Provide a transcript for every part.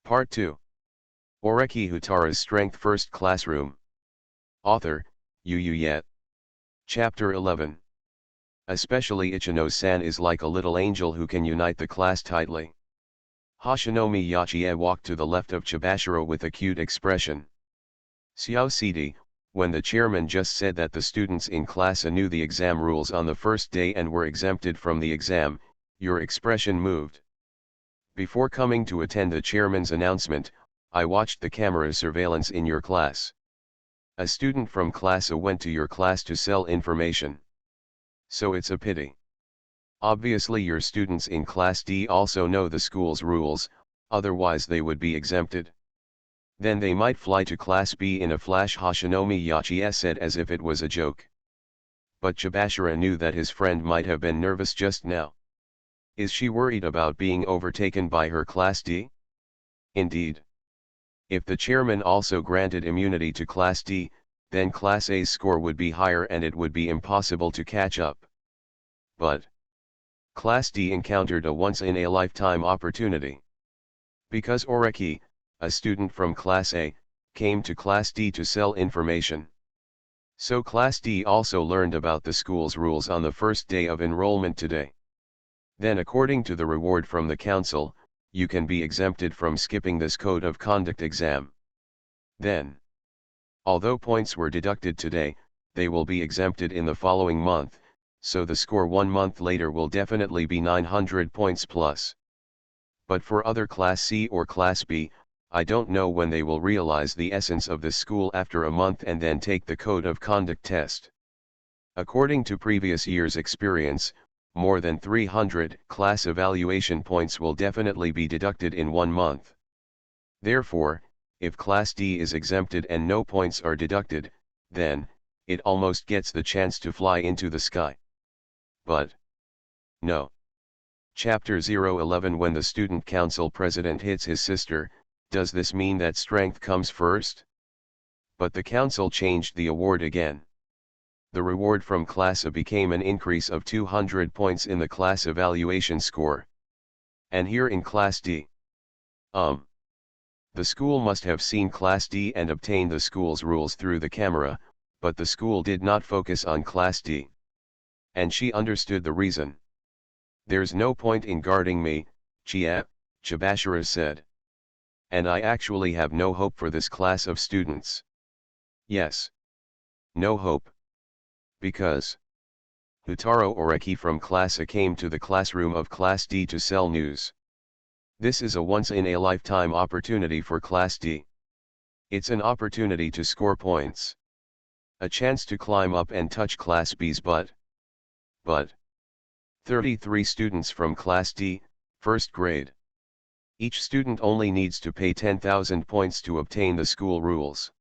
Part 2. Oreki Houtarou's Strength First Classroom. Author, Yu Yet. Chapter 11. Especially Ichino-san is like a little angel who can unite the class tightly. Hashinomi Yachie walked to the left of Chibashiro with a cute expression. Xiao Cd, when the chairman just said that the students in class knew the exam rules on the first day and were exempted from the exam, your expression moved. Before coming to attend the chairman's announcement, I watched the camera surveillance in your class. A student from class A went to your class to sell information. So it's a pity. Obviously your students in class D also know the school's rules, otherwise they would be exempted. Then they might fly to class B in a flash, Hashinomi Yachie said as if it was a joke. But Chibashiro knew that his friend might have been nervous just now. Is she worried about being overtaken by her class D? Indeed. If the chairman also granted immunity to class D, then class A's score would be higher and it would be impossible to catch up. But class D encountered a once-in-a-lifetime opportunity. Because Oreki, a student from class A, came to class D to sell information. So class D also learned about the school's rules on the first day of enrollment today. Then according to the reward from the council, you can be exempted from skipping this code of conduct exam. Then, although points were deducted today, they will be exempted in the following month, so the score 1 month later will definitely be 900 points plus. But for other class C or class B, I don't know when they will realize the essence of this school after a month and then take the code of conduct test. According to previous year's experience, more than 300 class evaluation points will definitely be deducted in 1 month. Therefore, if class D is exempted and no points are deducted, then it almost gets the chance to fly into the sky. But no. Chapter 011. When the student council president hits his sister, does this mean that strength comes first? But the council changed the award again. The reward from class A became an increase of 200 points in the class evaluation score. And here in class D. The school must have seen class D and obtained the school's rules through the camera, but the school did not focus on class D. And she understood the reason. There's no point in guarding me, Chibashiro said. And I actually have no hope for this class of students. Yes. No hope. Because Houtarou Oreki from class A came to the classroom of class D to sell news. This is a once-in-a-lifetime opportunity for class D. It's an opportunity to score points. A chance to climb up and touch class B's butt. But 33 students from class D, first grade. Each student only needs to pay 10,000 points to obtain the school rules.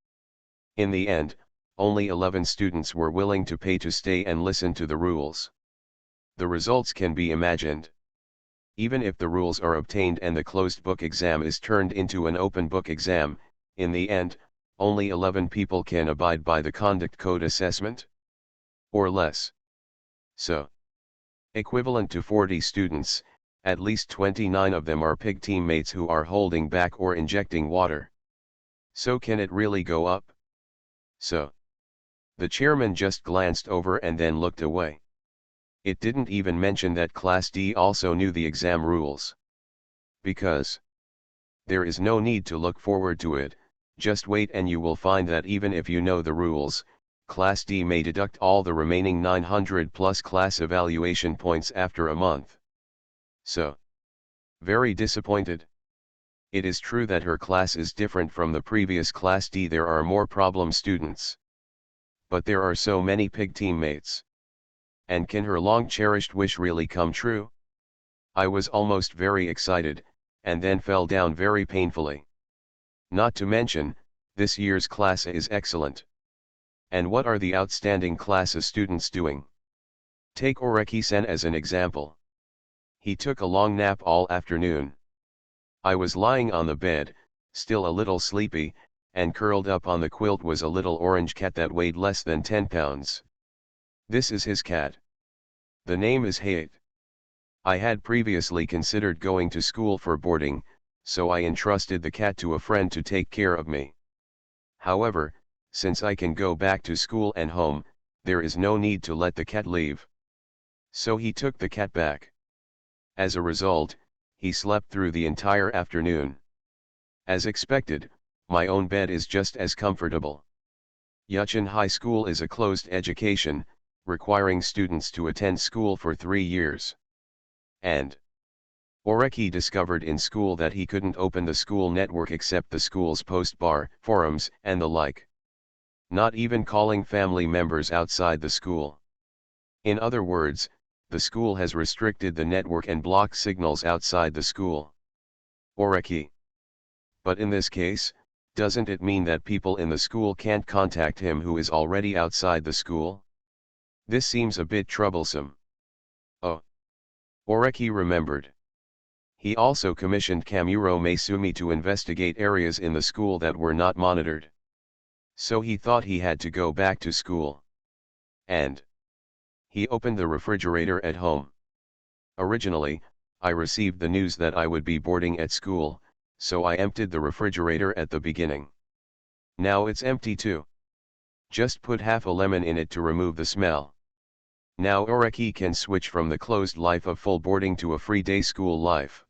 In the end, only 11 students were willing to pay to stay and listen to the rules. The results can be imagined. Even if the rules are obtained and the closed book exam is turned into an open book exam, in the end, only 11 people can abide by the conduct code assessment. Or less. So, equivalent to 40 students, at least 29 of them are pig teammates who are holding back or injecting water. So can it really go up? So. The chairman just glanced over and then looked away. It didn't even mention that class D also knew the exam rules. Because there is no need to look forward to it, just wait and you will find that even if you know the rules, class D may deduct all the remaining 900 plus class evaluation points after a month. So, very disappointed. It is true that her class is different from the previous class D. There are more problem students. But there are so many pig teammates. And can her long-cherished wish really come true? I was almost very excited, and then fell down very painfully. Not to mention, this year's class A is excellent. And what are the outstanding class A students doing? Take Oreki-san as an example. He took a long nap all afternoon. I was lying on the bed, still a little sleepy, and curled up on the quilt was a little orange cat that weighed less than 10 pounds. This is his cat. The name is Hate. I had previously considered going to school for boarding, so I entrusted the cat to a friend to take care of me. However, since I can go back to school and home, there is no need to let the cat leave. So he took the cat back. As a result, he slept through the entire afternoon. As expected, my own bed is just as comfortable. Yuchin High School is a closed education, requiring students to attend school for 3 years. And Oreki discovered in school that he couldn't open the school network except the school's post bar, forums, and the like. Not even calling family members outside the school. In other words, the school has restricted the network and blocked signals outside the school. Oreki. But in this case, doesn't it mean that people in the school can't contact him who is already outside the school? This seems a bit troublesome. Oh. Oreki remembered. He also commissioned Kamuro Maesumi to investigate areas in the school that were not monitored. So he thought he had to go back to school. And he opened the refrigerator at home. Originally, I received the news that I would be boarding at school, so I emptied the refrigerator at the beginning. Now it's empty too. Just put half a lemon in it to remove the smell. Now Oreki can switch from the closed life of full boarding to a free day school life.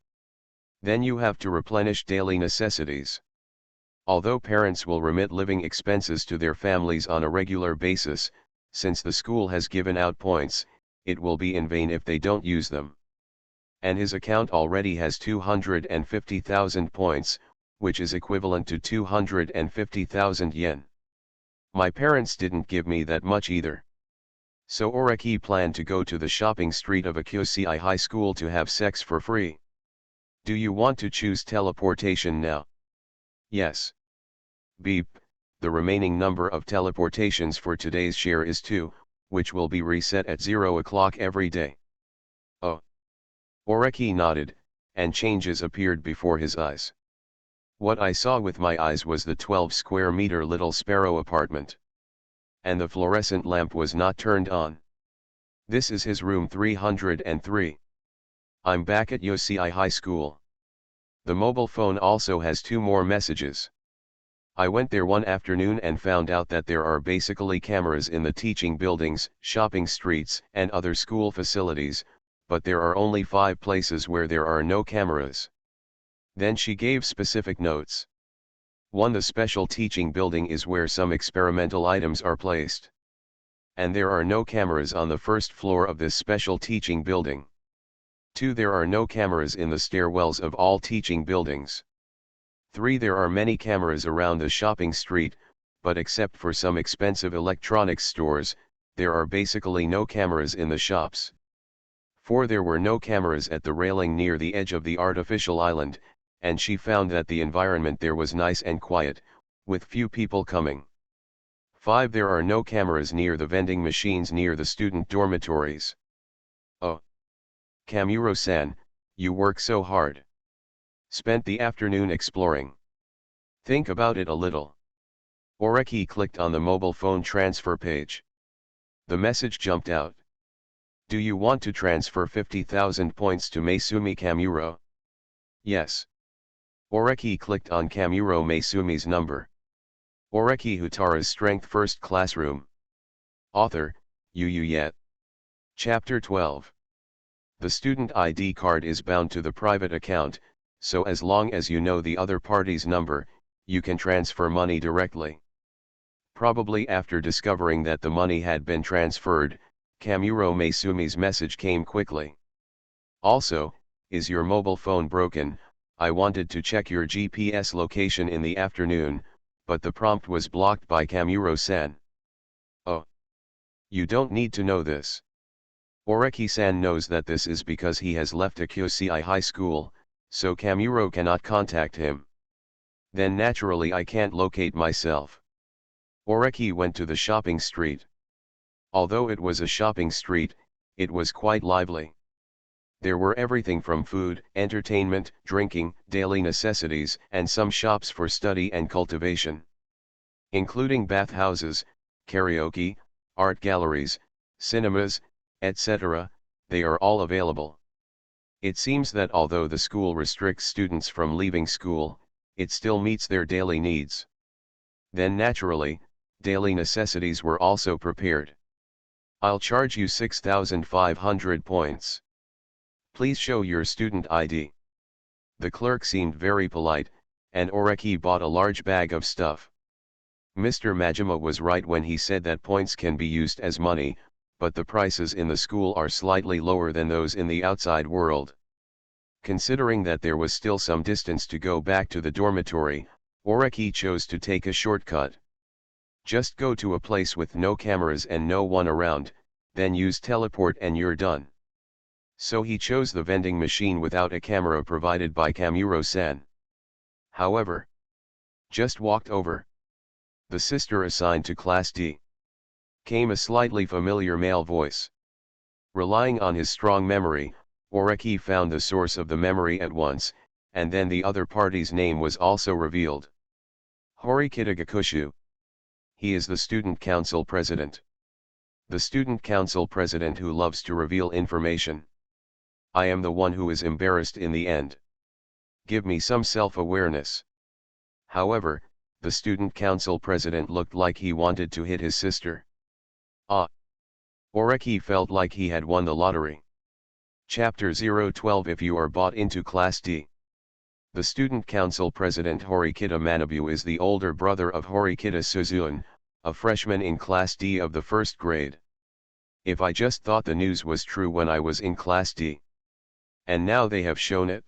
Then you have to replenish daily necessities. Although parents will remit living expenses to their families on a regular basis, since the school has given out points, it will be in vain if they don't use them. And his account already has 250,000 points, which is equivalent to 250,000 yen. My parents didn't give me that much either. So Oreki planned to go to the shopping street of a Kyosei high school to have sex for free. Do you want to choose teleportation now? Yes. Beep, the remaining number of teleportations for today's share is 2, which will be reset at 0 o'clock every day. Oh. Oreki nodded, and changes appeared before his eyes. What I saw with my eyes was the 12-square-meter little sparrow apartment. And the fluorescent lamp was not turned on. This is his room 303. I'm back at Yosei High School. The mobile phone also has 2 more messages. I went there one afternoon and found out that there are basically cameras in the teaching buildings, shopping streets, and other school facilities, but there are only 5 places where there are no cameras. Then she gave specific notes. 1. The special teaching building is where some experimental items are placed. And there are no cameras on the first floor of this special teaching building. 2. There are no cameras in the stairwells of all teaching buildings. 3. There are many cameras around the shopping street, but except for some expensive electronics stores, there are basically no cameras in the shops. 4. There were no cameras at the railing near the edge of the artificial island, and she found that the environment there was nice and quiet, with few people coming. 5. There are no cameras near the vending machines near the student dormitories. Oh. Kamuro-san, you work so hard. Spent the afternoon exploring. Think about it a little. Oreki clicked on the mobile phone transfer page. The message jumped out. Do you want to transfer 50,000 points to Maesumi Kamuro? Yes. Oreki clicked on Kamuro Maesumi's number. Oreki Houtarou's Strength First Classroom. Author, Yet. Chapter 12. The student ID card is bound to the private account, so as long as you know the other party's number, you can transfer money directly. Probably after discovering that the money had been transferred, Kamuro Maesumi's message came quickly. Also, is your mobile phone broken? I wanted to check your GPS location in the afternoon, but the prompt was blocked by Kamuro-san. Oh. You don't need to know this. Oreki-san knows that this is because he has left a Kyosei high school, so Kamuro cannot contact him. Then naturally I can't locate myself. Oreki went to the shopping street. Although it was a shopping street, it was quite lively. There were everything from food, entertainment, drinking, daily necessities, and some shops for study and cultivation. Including bathhouses, karaoke, art galleries, cinemas, etc., they are all available. It seems that although the school restricts students from leaving school, it still meets their daily needs. Then naturally, daily necessities were also prepared. I'll charge you 6,500 points. Please show your student ID. The clerk seemed very polite, and Oreki bought a large bag of stuff. Mr. Majima was right when he said that points can be used as money, but the prices in the school are slightly lower than those in the outside world. Considering that there was still some distance to go back to the dormitory, Oreki chose to take a shortcut. Just go to a place with no cameras and no one around, then use teleport and you're done. So he chose the vending machine without a camera provided by Kamuro-san. However, just walked over. The sister assigned to Class D. Came a slightly familiar male voice. Relying on his strong memory, Oreki found the source of the memory at once, and then the other party's name was also revealed. Horikita Gakushu. He is the student council president. The student council president who loves to reveal information. I am the one who is embarrassed in the end. Give me some self-awareness. However, the student council president looked like he wanted to hit his sister. Ah! Oreki felt like he had won the lottery. Chapter 012 If you are bought into Class D. The student council president Horikita Manabu is the older brother of Horikita Suzune, a freshman in Class D of the first grade. If I just thought the news was true when I was in Class D. And now they have shown it.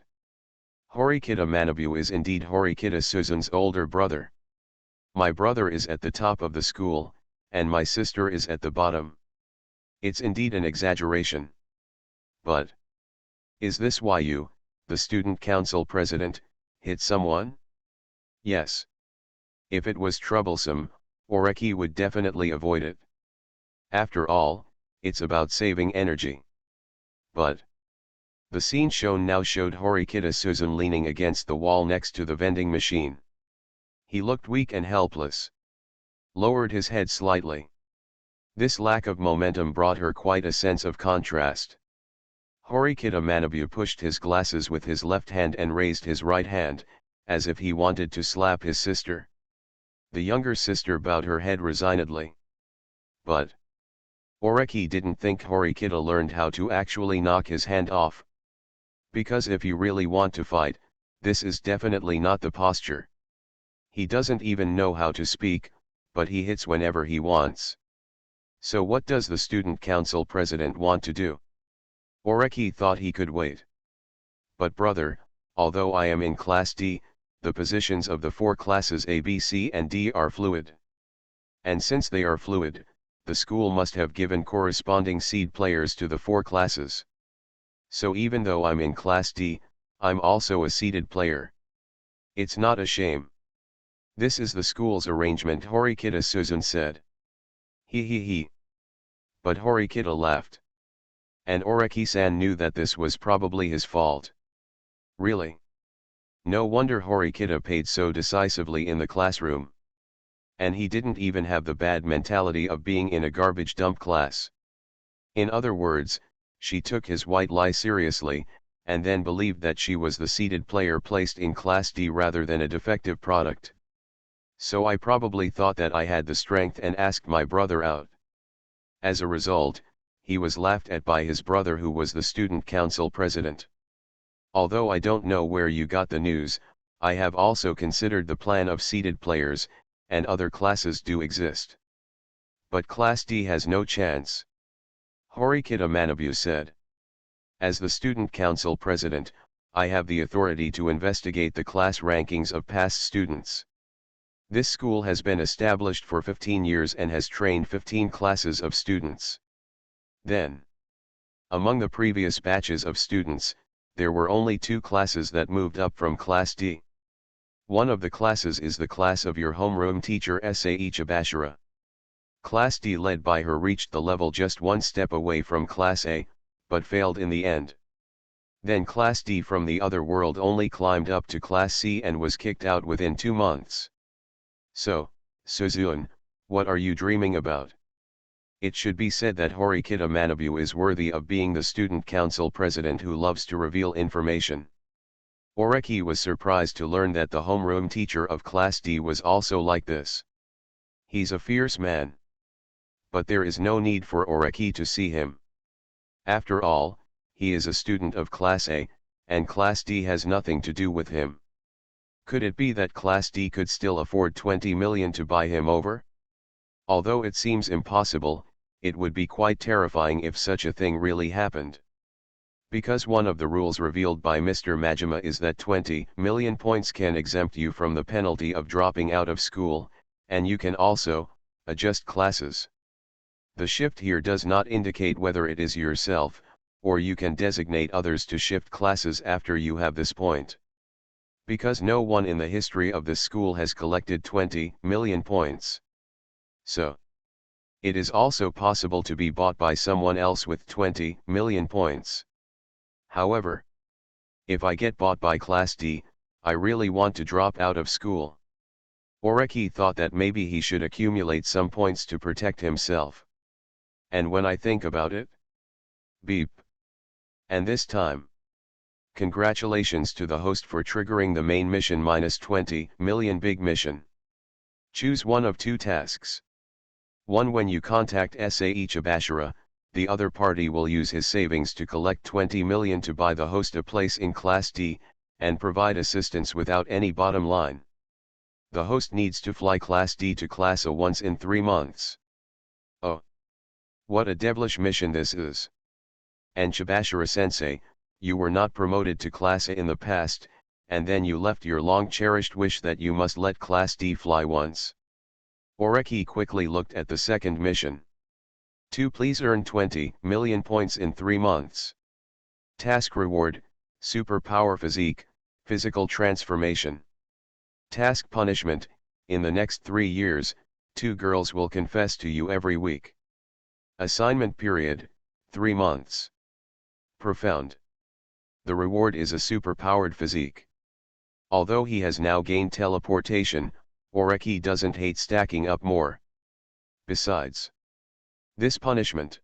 Horikita Manabu is indeed Horikita Suzune's older brother. My brother is at the top of the school, and my sister is at the bottom. It's indeed an exaggeration. But is this why you, the student council president, hit someone? Yes. If it was troublesome, Oreki would definitely avoid it. After all, it's about saving energy. But the scene shown now showed Horikita Suzune leaning against the wall next to the vending machine. He looked weak and helpless. Lowered his head slightly. This lack of momentum brought her quite a sense of contrast. Horikita Manabu pushed his glasses with his left hand and raised his right hand, as if he wanted to slap his sister. The younger sister bowed her head resignedly. But Oreki didn't think Horikita learned how to actually knock his hand off. Because if you really want to fight, this is definitely not the posture. He doesn't even know how to speak, but he hits whenever he wants. So what does the student council president want to do? Oreki thought he could wait. But brother, although I am in Class D, the positions of the four classes A, B, C and D are fluid. And since they are fluid, the school must have given corresponding seed players to the four classes. So even though I'm in Class D, I'm also a seeded player. It's not a shame. This is the school's arrangement, Horikita Suzune said. He. But Horikita laughed. And Oreki-san knew that this was probably his fault. Really? No wonder Horikita paid so decisively in the classroom. And he didn't even have the bad mentality of being in a garbage dump class. In other words, she took his white lie seriously, and then believed that she was the seeded player placed in Class D rather than a defective product. So I probably thought that I had the strength and asked my brother out. As a result, he was laughed at by his brother who was the student council president. Although I don't know where you got the news, I have also considered the plan of seeded players, and other classes do exist. But Class D has no chance. Horikita Manabu said. As the student council president, I have the authority to investigate the class rankings of past students. This school has been established for 15 years and has trained 15 classes of students. Then, among the previous batches of students, there were only 2 classes that moved up from Class D. One of the classes is the class of your homeroom teacher Sei Chibashira. Class D led by her reached the level just one step away from Class A, but failed in the end. Then Class D from the other world only climbed up to Class C and was kicked out within 2 months. So, Suzune, what are you dreaming about? It should be said that Horeki Manabu is worthy of being the student council president who loves to reveal information. Oreki was surprised to learn that the homeroom teacher of Class D was also like this. He's a fierce man. But there is no need for Oreki to see him. After all, he is a student of Class A, and Class D has nothing to do with him. Could it be that Class D could still afford 20 million to buy him over? Although it seems impossible, it would be quite terrifying if such a thing really happened. Because one of the rules revealed by Mr. Majima is that 20 million points can exempt you from the penalty of dropping out of school, and you can also adjust classes. The shift here does not indicate whether it is yourself, or you can designate others to shift classes after you have this point. Because no one in the history of this school has collected 20 million points. So, it is also possible to be bought by someone else with 20 million points. However, if I get bought by Class D, I really want to drop out of school. Oreki thought that maybe he should accumulate some points to protect himself. And when I think about it, beep. And this time, congratulations to the host for triggering the main mission -20 million big mission. Choose one of two tasks. One, when you contact Sae Chibashira, the other party will use his savings to collect 20 million to buy the host a place in Class D, and provide assistance without any bottom line. The host needs to fly Class D to Class A once in 3 months. Oh! What a devilish mission this is! And Chibashira-sensei, you were not promoted to Class A in the past, and then you left your long-cherished wish that you must let Class D fly once. Oreki quickly looked at the second mission. 2. Please earn 20 million points in 3 months. Task reward, superpower physique, physical transformation. Task punishment, in the next 3 years, 2 girls will confess to you every week. Assignment period, 3 months. Profound. The reward is a superpowered physique. Although he has now gained teleportation, Oreki doesn't hate stacking up more. Besides this punishment,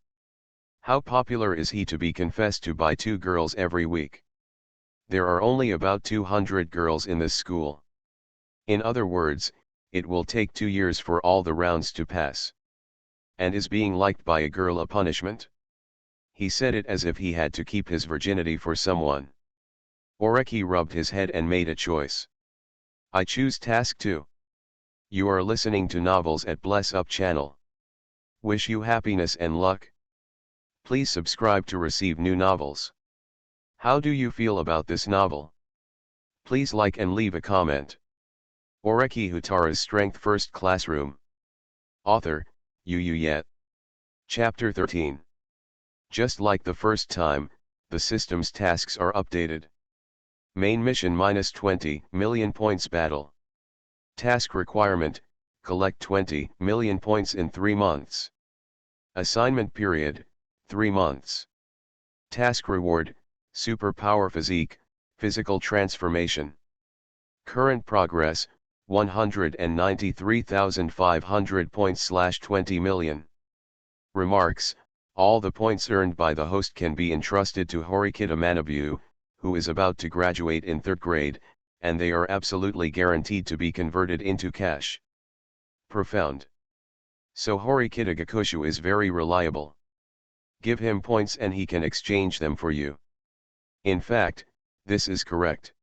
how popular is he to be confessed to by 2 girls every week? There are only about 200 girls in this school. In other words, it will take 2 years for all the rounds to pass. And is being liked by a girl a punishment? He said it as if he had to keep his virginity for someone. Oreki rubbed his head and made a choice. I choose task 2. You are listening to Novels at Bless Up channel. Wish you happiness and luck. Please subscribe to receive new novels. How do you feel about this novel? Please like and leave a comment. Oreki Houtarou's Strength First Classroom. Author, Yet. Chapter 13. Just like the first time, the system's tasks are updated. Main mission -20 million points battle. Task requirement, collect 20 million points in 3 months. Assignment period, 3 months. Task reward, superpower physique, physical transformation. Current progress, 193,500 points/20 million. Remarks, all the points earned by the host can be entrusted to Horeki Manabu, who is about to graduate in 3rd grade, and they are absolutely guaranteed to be converted into cash. Profound. So Horeki Gakushu is very reliable. Give him points and he can exchange them for you. In fact, this is correct.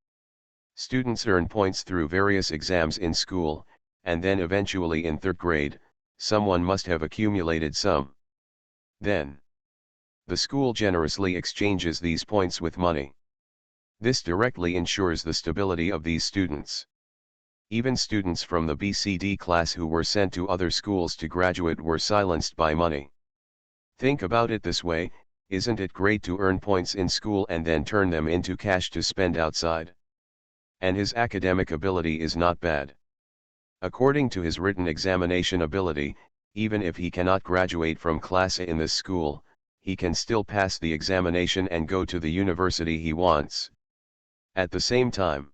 Students earn points through various exams in school, and then eventually in 3rd grade, someone must have accumulated some. Then, the school generously exchanges these points with money. This directly ensures the stability of these students. Even students from the BCD class who were sent to other schools to graduate were silenced by money. Think about it this way, isn't it great to earn points in school and then turn them into cash to spend outside? And his academic ability is not bad. According to his written examination ability, even if he cannot graduate from Class A in this school, he can still pass the examination and go to the university he wants. At the same time,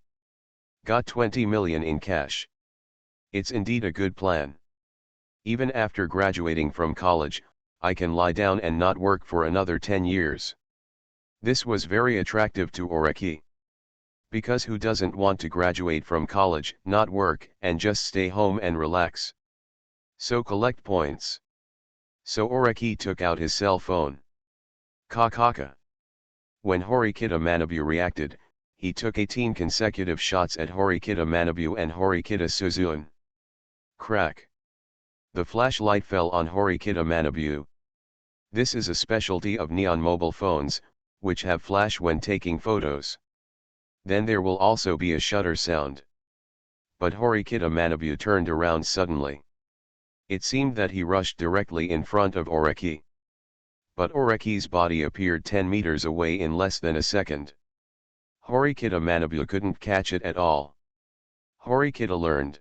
got 20 million in cash. It's indeed a good plan. Even after graduating from college, I can lie down and not work for another 10 years. This was very attractive to Oreki. Because who doesn't want to graduate from college, not work, and just stay home and relax? So collect points. So Oreki took out his cell phone. Kakaka. When Horikita Manabu reacted, he took 18 consecutive shots at Horikita Manabu and Horikita Suzune. Crack. The flashlight fell on Horikita Manabu. This is a specialty of neon mobile phones, which have flash when taking photos. Then there will also be a shutter sound. But Horikita Manabu turned around suddenly. It seemed that he rushed directly in front of Oreki. But Oreki's body appeared 10 meters away in less than a second. Horikita Manabu couldn't catch it at all. Horikita learned.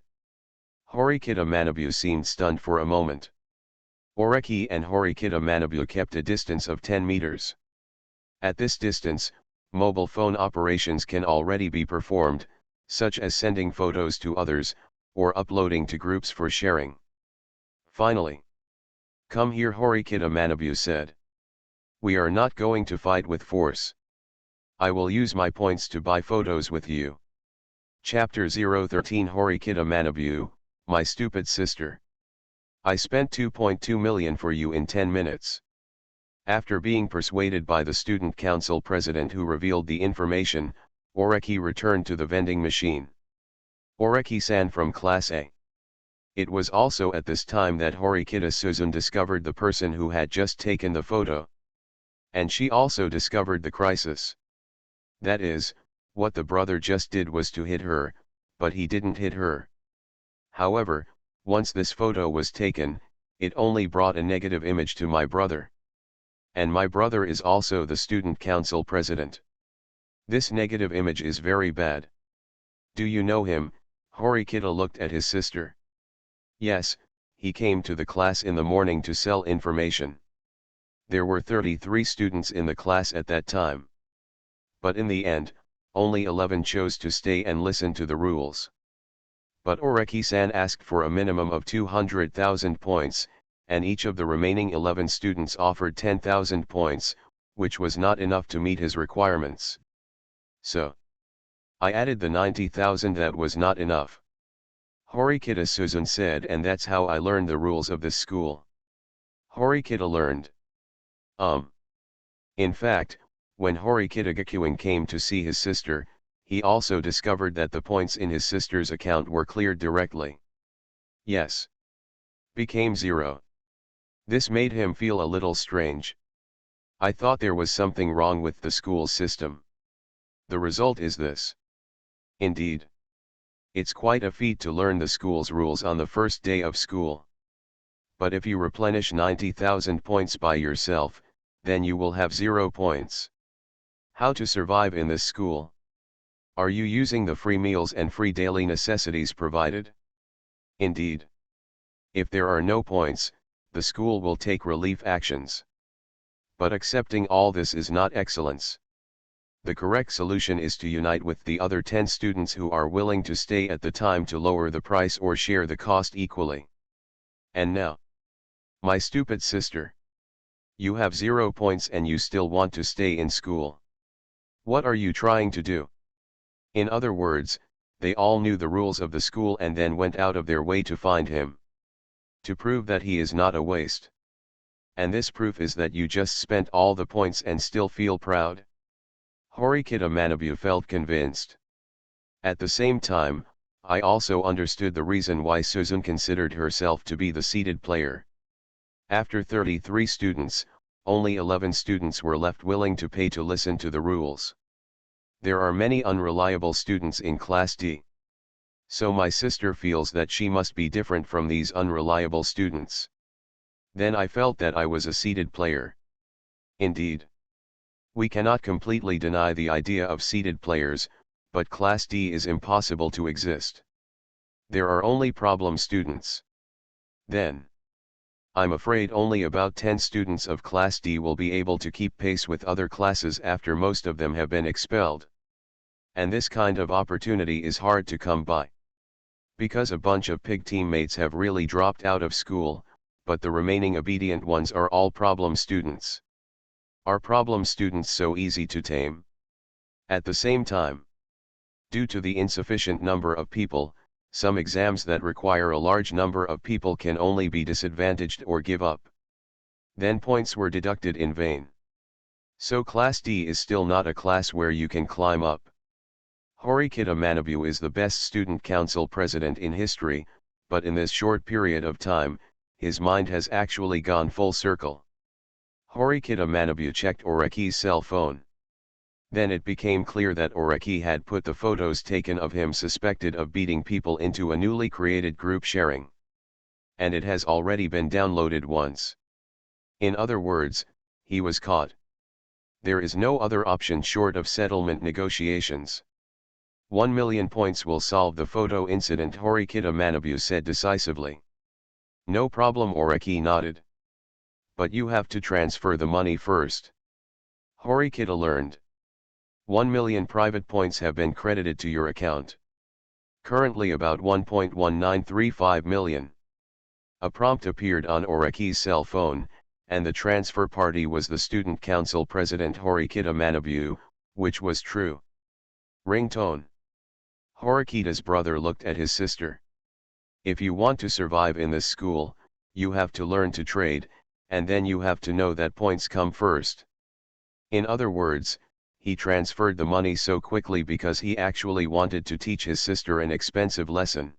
Horikita Manabu seemed stunned for a moment. Oreki and Horikita Manabu kept a distance of 10 meters. At this distance, mobile phone operations can already be performed, such as sending photos to others, or uploading to groups for sharing. Finally. Come here, Horikita Manabu said. We are not going to fight with force. I will use my points to buy photos with you. Chapter 013 Horikita Manabu, my stupid sister. I spent 2.2 million for you in 10 minutes. After being persuaded by the student council president who revealed the information, Oreki returned to the vending machine. Oreki-san from Class A. It was also at this time that Horikita Suzune discovered the person who had just taken the photo. And she also discovered the crisis. That is, what the brother just did was to hit her, but he didn't hit her. However, once this photo was taken, it only brought a negative image to my brother. And my brother is also the student council president. This negative image is very bad. Do you know him? Horikita looked at his sister. Yes, he came to the class in the morning to sell information. There were 33 students in the class at that time. But in the end, only 11 chose to stay and listen to the rules. But Oreki-san asked for a minimum of 200,000 points, and each of the remaining 11 students offered 10,000 points, which was not enough to meet his requirements. So, I added the 90,000 that was not enough. Horikita Suzune said, and that's how I learned the rules of this school. Horikita learned. In fact, when Horikita Gakuin came to see his sister, he also discovered that the points in his sister's account were cleared directly. Yes. Became 0. This made him feel a little strange. I thought there was something wrong with the school system. The result is this. Indeed. It's quite a feat to learn the school's rules on the first day of school. But if you replenish 90,000 points by yourself, then you will have 0 points. How to survive in this school? Are you using the free meals and free daily necessities provided? Indeed. If there are no points, the school will take relief actions. But accepting all this is not excellence. The correct solution is to unite with the other 10 students who are willing to stay at the time to lower the price or share the cost equally. And now, my stupid sister. You have 0 points and you still want to stay in school. What are you trying to do? In other words, they all knew the rules of the school and then went out of their way to find him. To prove that he is not a waste. And this proof is that you just spent all the points and still feel proud. Horikita Manabu felt convinced. At the same time, I also understood the reason why Suzune considered herself to be the seeded player. After 33 students, only 11 students were left willing to pay to listen to the rules. There are many unreliable students in Class D. So my sister feels that she must be different from these unreliable students. Then I felt that I was a seeded player. Indeed. We cannot completely deny the idea of seeded players, but Class D is impossible to exist. There are only problem students. Then, I'm afraid only about 10 students of Class D will be able to keep pace with other classes after most of them have been expelled. And this kind of opportunity is hard to come by. Because a bunch of pig teammates have really dropped out of school, but the remaining obedient ones are all problem students. Are problem students so easy to tame? At the same time, due to the insufficient number of people, some exams that require a large number of people can only be disadvantaged or give up. Then points were deducted in vain. So Class D is still not a class where you can climb up. Horikita Manabu is the best student council president in history, but in this short period of time, his mind has actually gone full circle. Horikita Manabu checked Oreki's cell phone. Then it became clear that Oreki had put the photos taken of him suspected of beating people into a newly created group sharing. And it has already been downloaded once. In other words, he was caught. There is no other option short of settlement negotiations. 1 million points will solve the photo incident, Horikita Manabu said decisively. No problem, Oreki nodded. But you have to transfer the money first. Horikita learned. 1 million private points have been credited to your account. Currently about 1.1935 million. A prompt appeared on Oreki's cell phone, and the transfer party was the student council president Horikita Manabu, which was true. Ringtone. Horikita's brother looked at his sister. If you want to survive in this school, you have to learn to trade, and then you have to know that points come first. In other words, he transferred the money so quickly because he actually wanted to teach his sister an expensive lesson.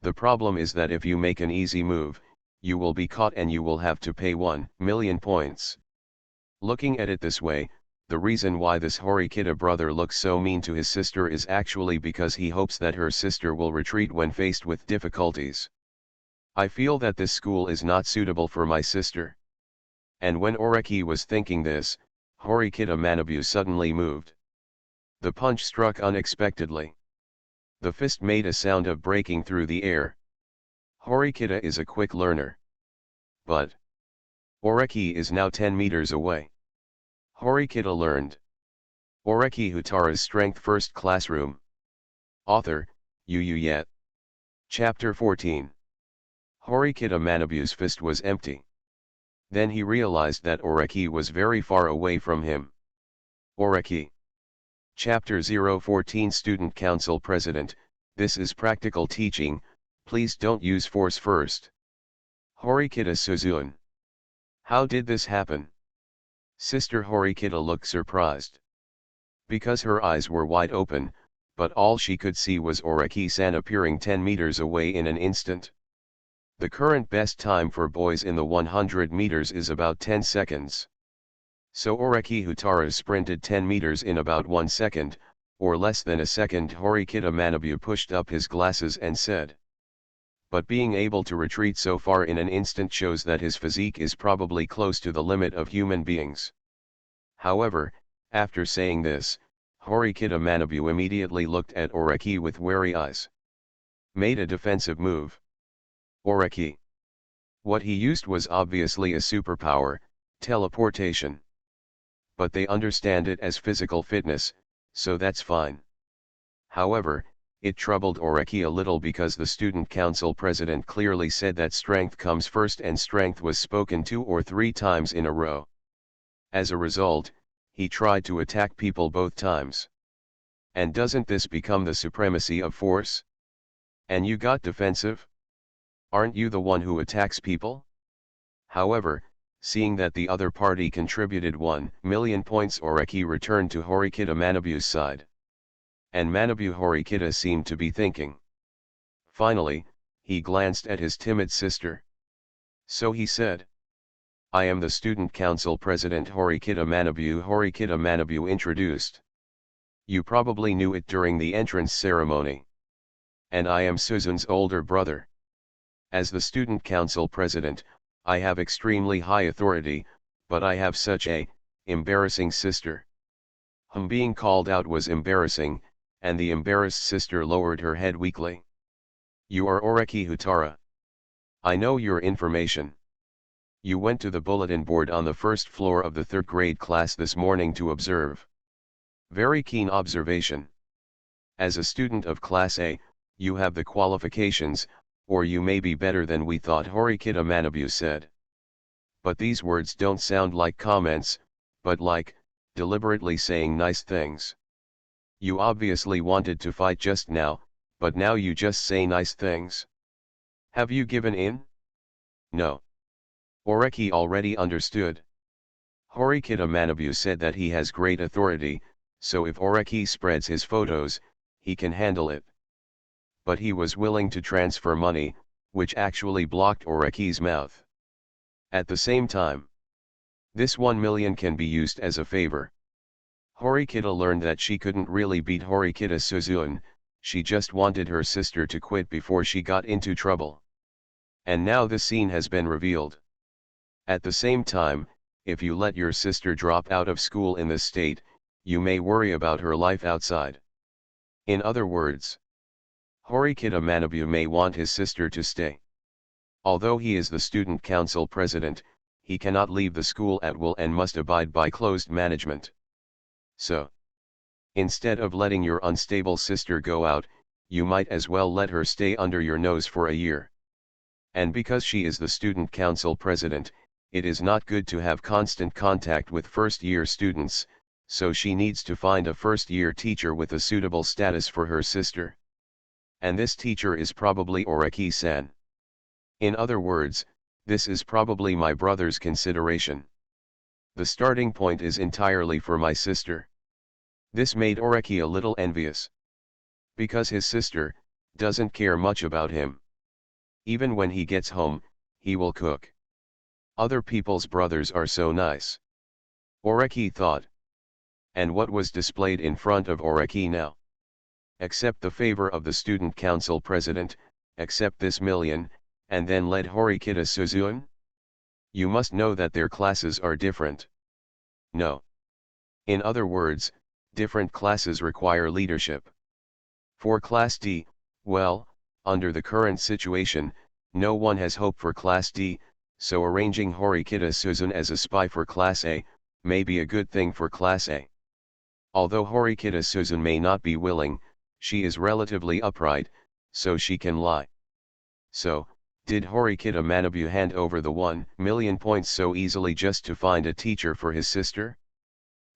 The problem is that if you make an easy move, you will be caught and you will have to pay 1 million points. Looking at it this way, the reason why this Horikita brother looks so mean to his sister is actually because he hopes that her sister will retreat when faced with difficulties. I feel that this school is not suitable for my sister. And when Oreki was thinking this, Horikita Manabu suddenly moved. The punch struck unexpectedly. The fist made a sound of breaking through the air. Horikita is a quick learner. But Oreki is now 10 meters away. Horikita learned. Oreki Houtarou's Strength First Classroom. Author, Yet. Chapter 14. Horikita Manabu's fist was empty. Then he realized that Oreki was very far away from him. Oreki. Chapter 014 Student Council President, this is practical teaching, please don't use force first. Horikita Suzune. How did this happen? Sister Horikita looked surprised. Because her eyes were wide open, but all she could see was Oreki-san appearing 10 meters away in an instant. The current best time for boys in the 100 meters is about 10 seconds. So Oreki Houtarou sprinted 10 meters in about 1 second, or less than a second. Horikita Manabu pushed up his glasses and said. But being able to retreat so far in an instant shows that his physique is probably close to the limit of human beings. However, after saying this, Horikita Manabu immediately looked at Oreki with wary eyes. Made a defensive move. Oreki. What he used was obviously a superpower, teleportation. But they understand it as physical fitness, so that's fine. However, it troubled Oreki a little because the student council president clearly said that strength comes first, and strength was spoken 2 or 3 times in a row. As a result, he tried to attack people both times. And doesn't this become the supremacy of force? And you got defensive? Aren't you the one who attacks people? However, seeing that the other party contributed 1 million points, Oreki returned to Horikita Manabu's side. And Manabu Horikita seemed to be thinking. Finally, he glanced at his timid sister. So he said. I am the student council president Horikita Manabu. Horikita Manabu introduced. You probably knew it during the entrance ceremony. And I am Suzune's older brother. As the student council president, I have extremely high authority, but I have such a embarrassing sister. Being called out was embarrassing, and the embarrassed sister lowered her head weakly. You are Oreki Houtarou. I know your information. You went to the bulletin board on the first floor of the 3rd grade class this morning to observe. Very keen observation. As a student of Class A, you have the qualifications, or you may be better than we thought, Horikita Manabu said. But these words don't sound like comments, but like, deliberately saying nice things. You obviously wanted to fight just now, but now you just say nice things. Have you given in? No. Oreki already understood. Horikita Manabu said that he has great authority, so if Oreki spreads his photos, he can handle it. But he was willing to transfer money, which actually blocked Oreki's mouth. At the same time, this 1 million can be used as a favor. Horikita learned that she couldn't really beat Horikita Suzune, she just wanted her sister to quit before she got into trouble. And now the scene has been revealed. At the same time, if you let your sister drop out of school in this state, you may worry about her life outside. In other words, Horikita Manabu may want his sister to stay. Although he is the student council president, he cannot leave the school at will and must abide by closed management. So, instead of letting your unstable sister go out, you might as well let her stay under your nose for a year. And because she is the student council president, it is not good to have constant contact with first-year students, so she needs to find a first-year teacher with a suitable status for her sister. And this teacher is probably Oreki-san. In other words, this is probably my brother's consideration. The starting point is entirely for my sister. This made Oreki a little envious. Because his sister doesn't care much about him. Even when he gets home, he will cook. Other people's brothers are so nice. Oreki thought. And what was displayed in front of Oreki now? Accept the favor of the student council president, accept this million, and then let Horikita Suzune? You must know that their classes are different. No. In other words, different classes require leadership. For Class D, well, under the current situation, no one has hope for Class D, so arranging Horikita Suzune as a spy for Class A, may be a good thing for Class A. Although Horikita Suzune may not be willing, she is relatively upright, so she can lie. So, did Horikita Manabu hand over the 1 million points so easily just to find a teacher for his sister?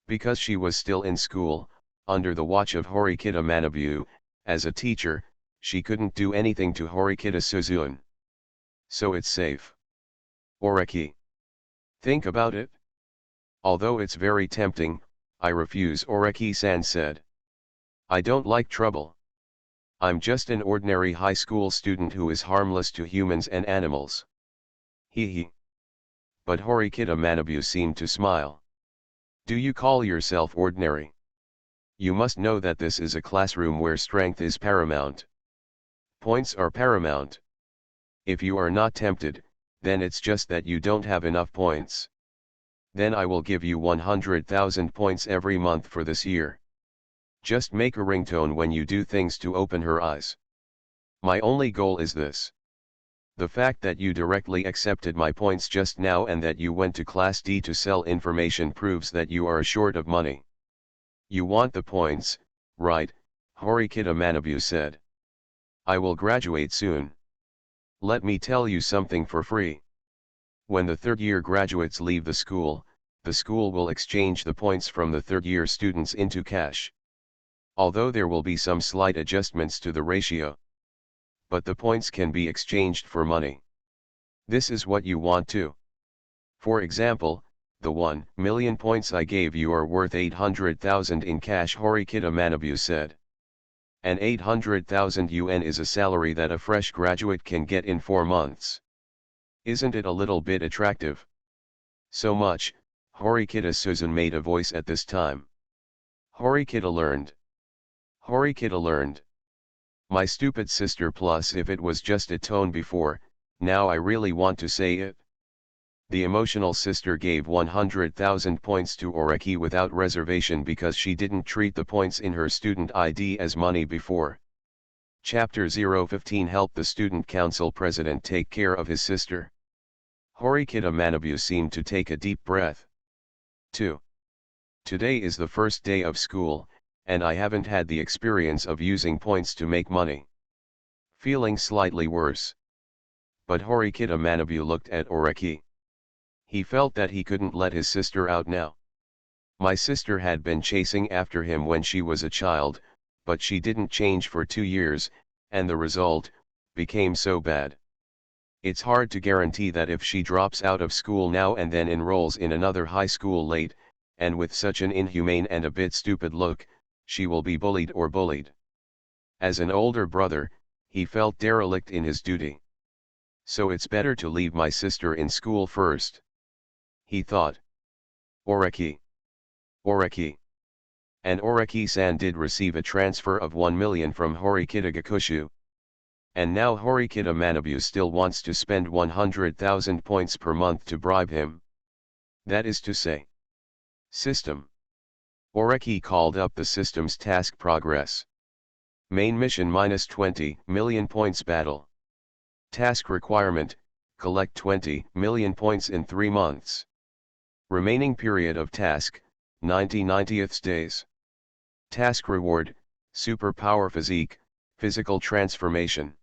Because she was still in school, under the watch of Horikita Manabu, as a teacher, she couldn't do anything to Horikita Suzune. So it's safe. Oreki. Think about it. Although it's very tempting, I refuse, Oreki-san said. I don't like trouble. I'm just an ordinary high school student who is harmless to humans and animals. Hee. But Horikita Manabu seemed to smile. Do you call yourself ordinary? You must know that this is a classroom where strength is paramount. Points are paramount. If you are not tempted, then it's just that you don't have enough points. Then I will give you 100,000 points every month for this year. Just make a ringtone when you do things to open her eyes. My only goal is this. The fact that you directly accepted my points just now and that you went to Class D to sell information proves that you are short of money. You want the points, right? Horikita Manabu said. I will graduate soon. Let me tell you something for free. When the third-year graduates leave the school will exchange the points from the third-year students into cash. Although there will be some slight adjustments to the ratio. But the points can be exchanged for money. This is what you want too. For example, the 1 million points I gave you are worth 800,000 in cash, Horikita Manabu said. And 800,000 yuan is a salary that a fresh graduate can get in 4 months. Isn't it a little bit attractive? So much, Horikita Suzune made a voice at this time. Horikita learned. Horikita learned. My stupid sister, plus if it was just a tone before, now I really want to say it. The emotional sister gave 100,000 points to Oreki without reservation because she didn't treat the points in her student ID as money before. Chapter 015 Help the student council president take care of his sister. Horikita Manabu seemed to take a deep breath. 2. Today is the first day of school, and I haven't had the experience of using points to make money. Feeling slightly worse. But Horikita Manabu looked at Oreki. He felt that he couldn't let his sister out now. My sister had been chasing after him when she was a child, but she didn't change for 2 years, and the result became so bad. It's hard to guarantee that if she drops out of school now and then enrolls in another high school late, and with such an inhumane and a bit stupid look, she will be bullied or bullied. As an older brother, he felt derelict in his duty. So it's better to leave my sister in school first, he thought. Oreki. Oreki. And Oreki-san did receive a transfer of 1 million from Horikita Gakushu. And now Horikita Manabu still wants to spend 100,000 points per month to bribe him. That is to say. System. Oreki called up the system's task progress. Main mission -20 million points battle. Task requirement, collect 20 million points in 3 months. Remaining period of task, 90/90th days. Task reward, superpower physique, physical transformation.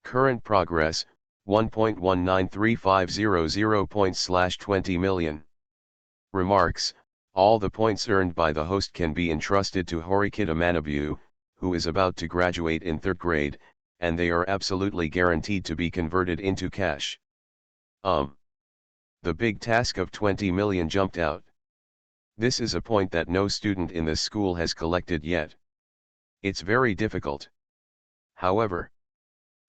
Current progress, 1.193500 points/20 million. Remarks, all the points earned by the host can be entrusted to Horikita Manabu, who is about to graduate in 3rd grade, and they are absolutely guaranteed to be converted into cash. The big task of 20 million jumped out. This is a point that no student in this school has collected yet. It's very difficult. However,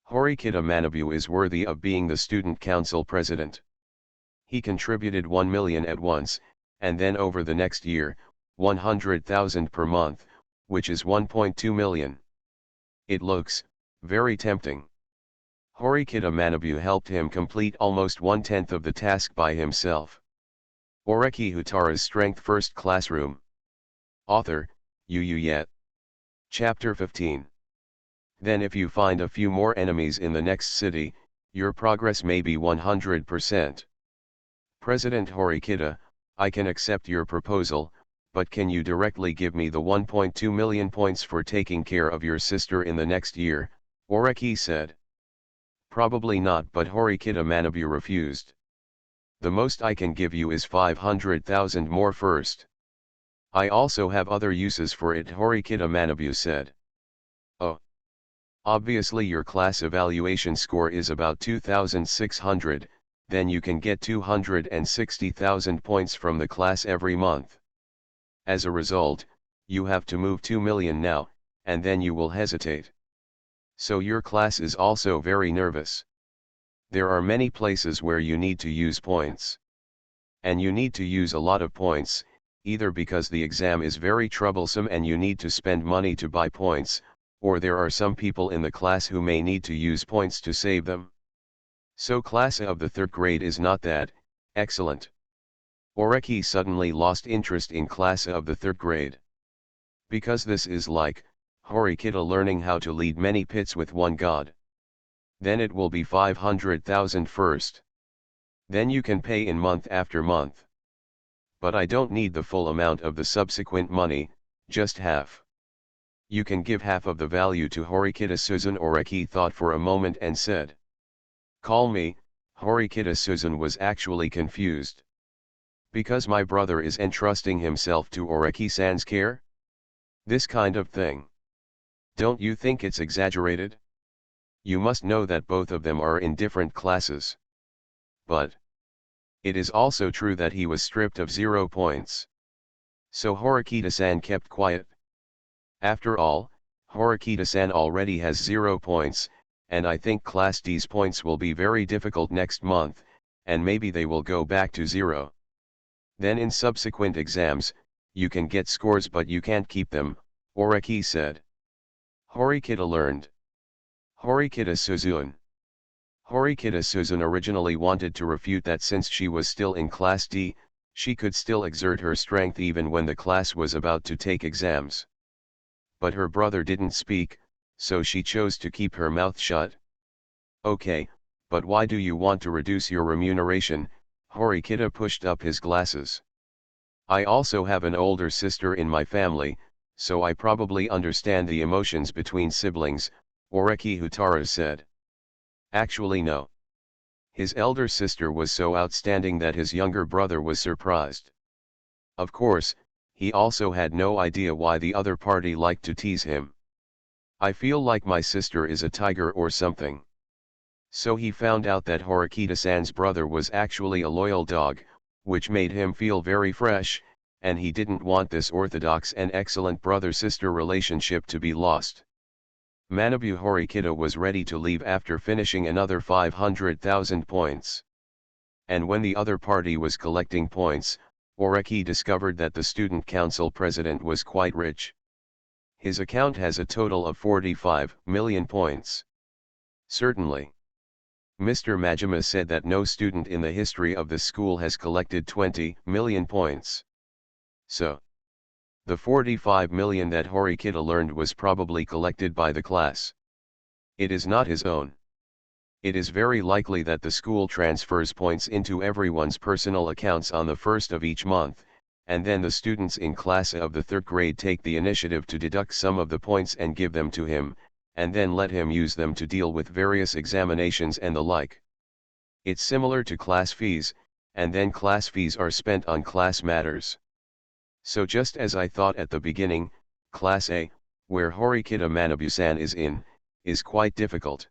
Horikita Manabu is worthy of being the student council president. He contributed 1 million at once, and then over the next year, 100,000 per month, which is 1.2 million. It looks very tempting. Horikita Manabu helped him complete almost 1/10 of the task by himself. Oreki Houtarou's Strength First Classroom. Author, Yet. Chapter 15. Then if you find a few more enemies in the next city, your progress may be 100%. President Horikita, I can accept your proposal, but can you directly give me the 1.2 million points for taking care of your sister in the next year? Oreki said. Probably not, but Horikita Manabu refused. The most I can give you is 500,000 more first. I also have other uses for it, Horikita Manabu said. Oh. Obviously your class evaluation score is about 2,600, then you can get 260,000 points from the class every month. As a result, you have to move 2 million now, and then you will hesitate. So your class is also very nervous. There are many places where you need to use points. And you need to use a lot of points, either because the exam is very troublesome and you need to spend money to buy points, or there are some people in the class who may need to use points to save them. So class of the 3rd grade is not that excellent. Oreki suddenly lost interest in class of the 3rd grade. Because this is like Horikita learning how to lead many pits with one god. Then it will be 500,000 first. Then you can pay in month after month. But I don't need the full amount of the subsequent money, just half. You can give half of the value to Horikita Suzun. Oreki thought for a moment and said. Call me. Horikita Suzun was actually confused. Because my brother is entrusting himself to Oreki-san's care? This kind of thing. Don't you think it's exaggerated? You must know that both of them are in different classes. But it is also true that he was stripped of 0 points. So Horikita-san kept quiet. After all, Horikita-san already has 0 points, and I think Class D's points will be very difficult next month, and maybe they will go back to 0. Then in subsequent exams, you can get scores but you can't keep them, Oreki said. Horikita learned. Horikita Suzun. Horikita Suzun originally wanted to refute that since she was still in Class D, she could still exert her strength even when the class was about to take exams. But her brother didn't speak, so she chose to keep her mouth shut. Okay, but why do you want to reduce your remuneration? Horikita pushed up his glasses. I also have an older sister in my family, so I probably understand the emotions between siblings, Oreki Houtarou said. Actually no. His elder sister was so outstanding that his younger brother was surprised. Of course, he also had no idea why the other party liked to tease him. I feel like my sister is a tiger or something. So he found out that Horikita-san's brother was actually a loyal dog, which made him feel very fresh, and he didn't want this orthodox and excellent brother-sister relationship to be lost. Manabu Horikita was ready to leave after finishing another 500,000 points. And when the other party was collecting points, Oreki discovered that the student council president was quite rich. His account has a total of 45 million points. Certainly. Mr. Majima said that no student in the history of the school has collected 20 million points. So, the 45 million that Horikita learned was probably collected by the class. It is not his own. It is very likely that the school transfers points into everyone's personal accounts on the first of each month, and then the students in class A of the third grade take the initiative to deduct some of the points and give them to him, and then let him use them to deal with various examinations and the like. It's similar to class fees, and then class fees are spent on class matters. So just as I thought at the beginning, class A, where Horikita Manabu-san is in, is quite difficult.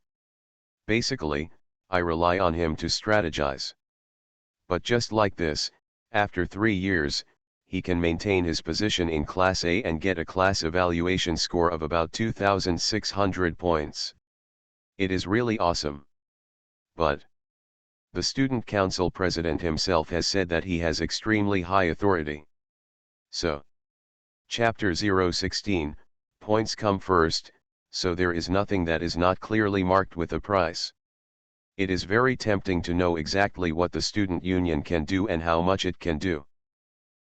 Basically, I rely on him to strategize. But just like this, after 3 years, he can maintain his position in Class A and get a class evaluation score of about 2,600 points. It is really awesome. But the student council president himself has said that he has extremely high authority. So, Chapter 016, points come first, so there is nothing that is not clearly marked with a price. It is very tempting to know exactly what the student union can do and how much it can do.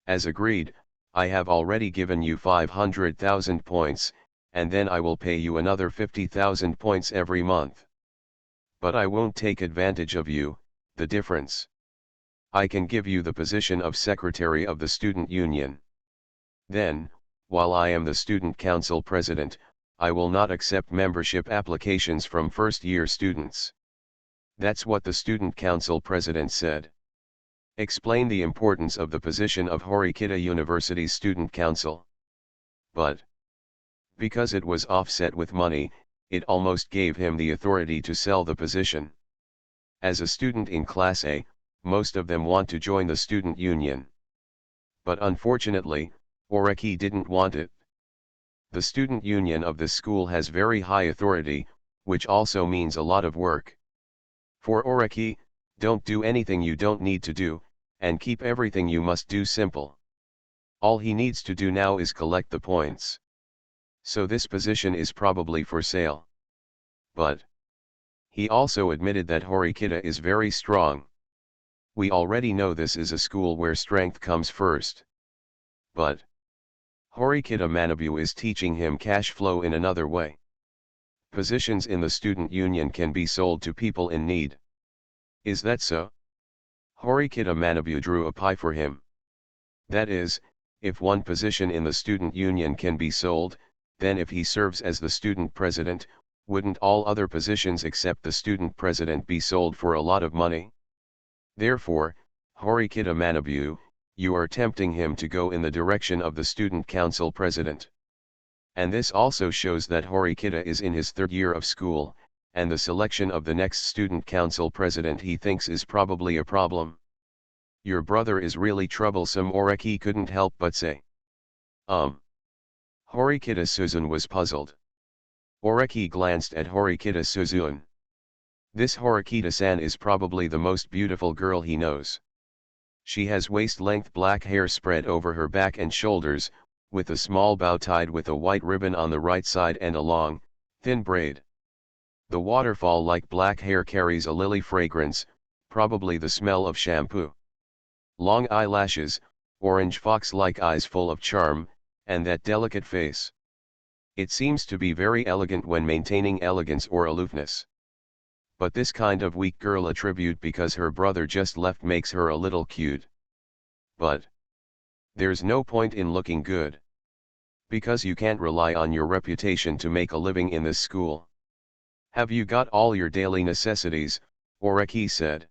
As agreed, I have already given you 500,000 points, and then I will pay you another 50,000 points every month. But I won't take advantage of you, the difference. I can give you the position of secretary of the student union. Then, while I am the student council president, I will not accept membership applications from first-year students. That's what the student council president said. Explain the importance of the position of Horikita University's student council. But, because it was offset with money, it almost gave him the authority to sell the position. As a student in Class A, most of them want to join the student union. But unfortunately, Oreki didn't want it. The student union of this school has very high authority, which also means a lot of work. For Oreki, don't do anything you don't need to do, and keep everything you must do simple. All he needs to do now is collect the points. So this position is probably for sale. But he also admitted that Horikita is very strong. We already know this is a school where strength comes first. But Horikita Manabu is teaching him cash flow in another way. Positions in the student union can be sold to people in need. Is that so? Horikita Manabu drew a pie for him. That is, if one position in the student union can be sold, then if he serves as the student president, wouldn't all other positions except the student president be sold for a lot of money? Therefore, Horikita Manabu, you are tempting him to go in the direction of the student council president. And this also shows that Horikita is in his third year of school, and the selection of the next student council president he thinks is probably a problem. Your brother is really troublesome, Oreki couldn't help but say. Horikita Suzun was puzzled. Oreki glanced at Horikita Suzun. This Horikita-san is probably the most beautiful girl he knows. She has waist-length black hair spread over her back and shoulders, with a small bow tied with a white ribbon on the right side and a long, thin braid. The waterfall-like black hair carries a lily fragrance, probably the smell of shampoo. Long eyelashes, orange fox-like eyes full of charm, and that delicate face. It seems to be very elegant when maintaining elegance or aloofness. But this kind of weak girl attribute because her brother just left makes her a little cute. But there's no point in looking good. Because you can't rely on your reputation to make a living in this school. Have you got all your daily necessities, Oreki said.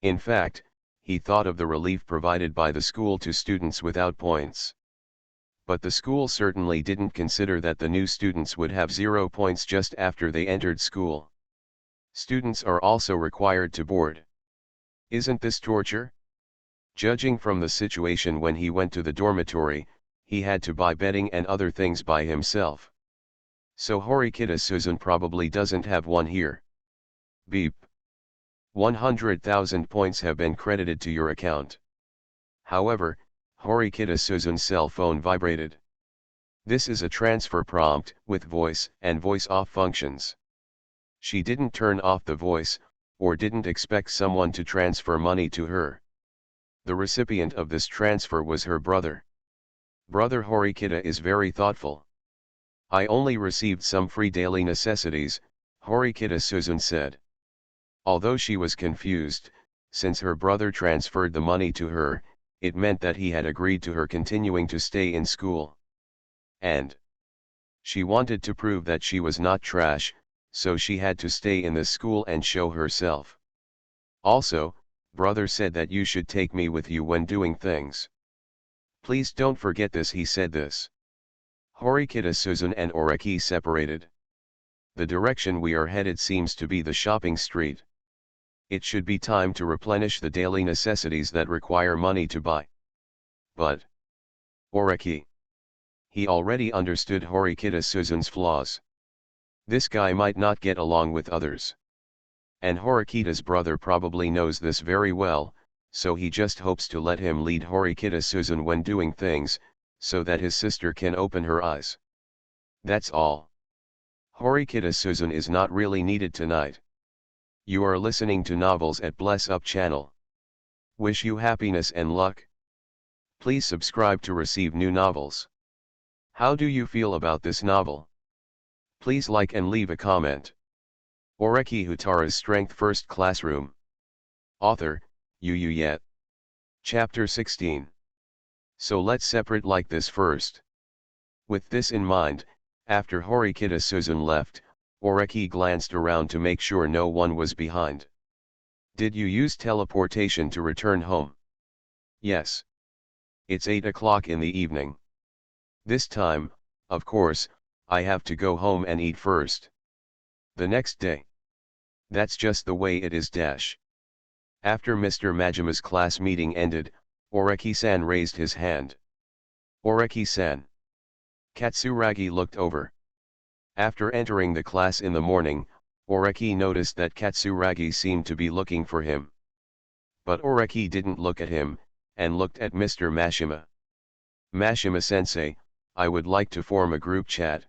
In fact, he thought of the relief provided by the school to students without points. But the school certainly didn't consider that the new students would have 0 points just after they entered school. Students are also required to board. Isn't this torture? Judging from the situation when he went to the dormitory, he had to buy bedding and other things by himself. So Horikita Suzun probably doesn't have one here. Beep. 100,000 points have been credited to your account. However, Horikita Suzun's cell phone vibrated. This is a transfer prompt with voice and voice off functions. She didn't turn off the voice, or didn't expect someone to transfer money to her. The recipient of this transfer was her brother. Brother Horikita is very thoughtful. I only received some free daily necessities, Horikita Suzun said. Although she was confused, since her brother transferred the money to her, it meant that he had agreed to her continuing to stay in school. And she wanted to prove that she was not trash, so she had to stay in this school and show herself. Also, brother said that you should take me with you when doing things. Please don't forget this, he said this. Horikita Suzun and Oreki separated. The direction we are headed seems to be the shopping street. It should be time to replenish the daily necessities that require money to buy. But Oreki. He already understood Horikita Suzun's flaws. This guy might not get along with others. And Horikita's brother probably knows this very well, so he just hopes to let him lead Horikita Suzun when doing things, so that his sister can open her eyes. That's all. Horikita Suzun is not really needed tonight. You are listening to Novels at Bless Up channel. Wish you happiness and luck. Please subscribe to receive new novels. How do you feel about this novel? Please like and leave a comment. Oreki Houtarou's Strength First Classroom. Author, Yu Yet. Chapter 16. So let's separate like this first. With this in mind, after Horikita Suzun left, Oreki glanced around to make sure no one was behind. Did you use teleportation to return home? Yes. It's 8 o'clock in the evening. This time, of course, I have to go home and eat first. The next day. That's just the way it is dash. After Mr. Majima's class meeting ended, Oreki-san raised his hand. Oreki-san. Katsuragi looked over. After entering the class in the morning, Oreki noticed that Katsuragi seemed to be looking for him. But Oreki didn't look at him, and looked at Mr. Mashima. Mashima-sensei, I would like to form a group chat.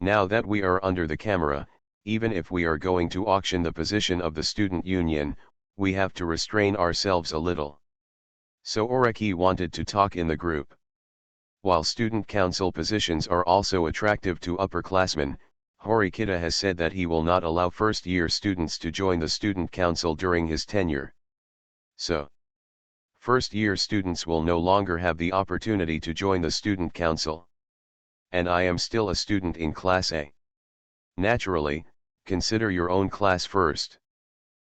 Now that we are under the camera, even if we are going to auction the position of the student union, we have to restrain ourselves a little. So Oreki wanted to talk in the group. While student council positions are also attractive to upperclassmen, Horikita has said that he will not allow first-year students to join the student council during his tenure. So, first-year students will no longer have the opportunity to join the student council. And I am still a student in Class A. Naturally, consider your own class first.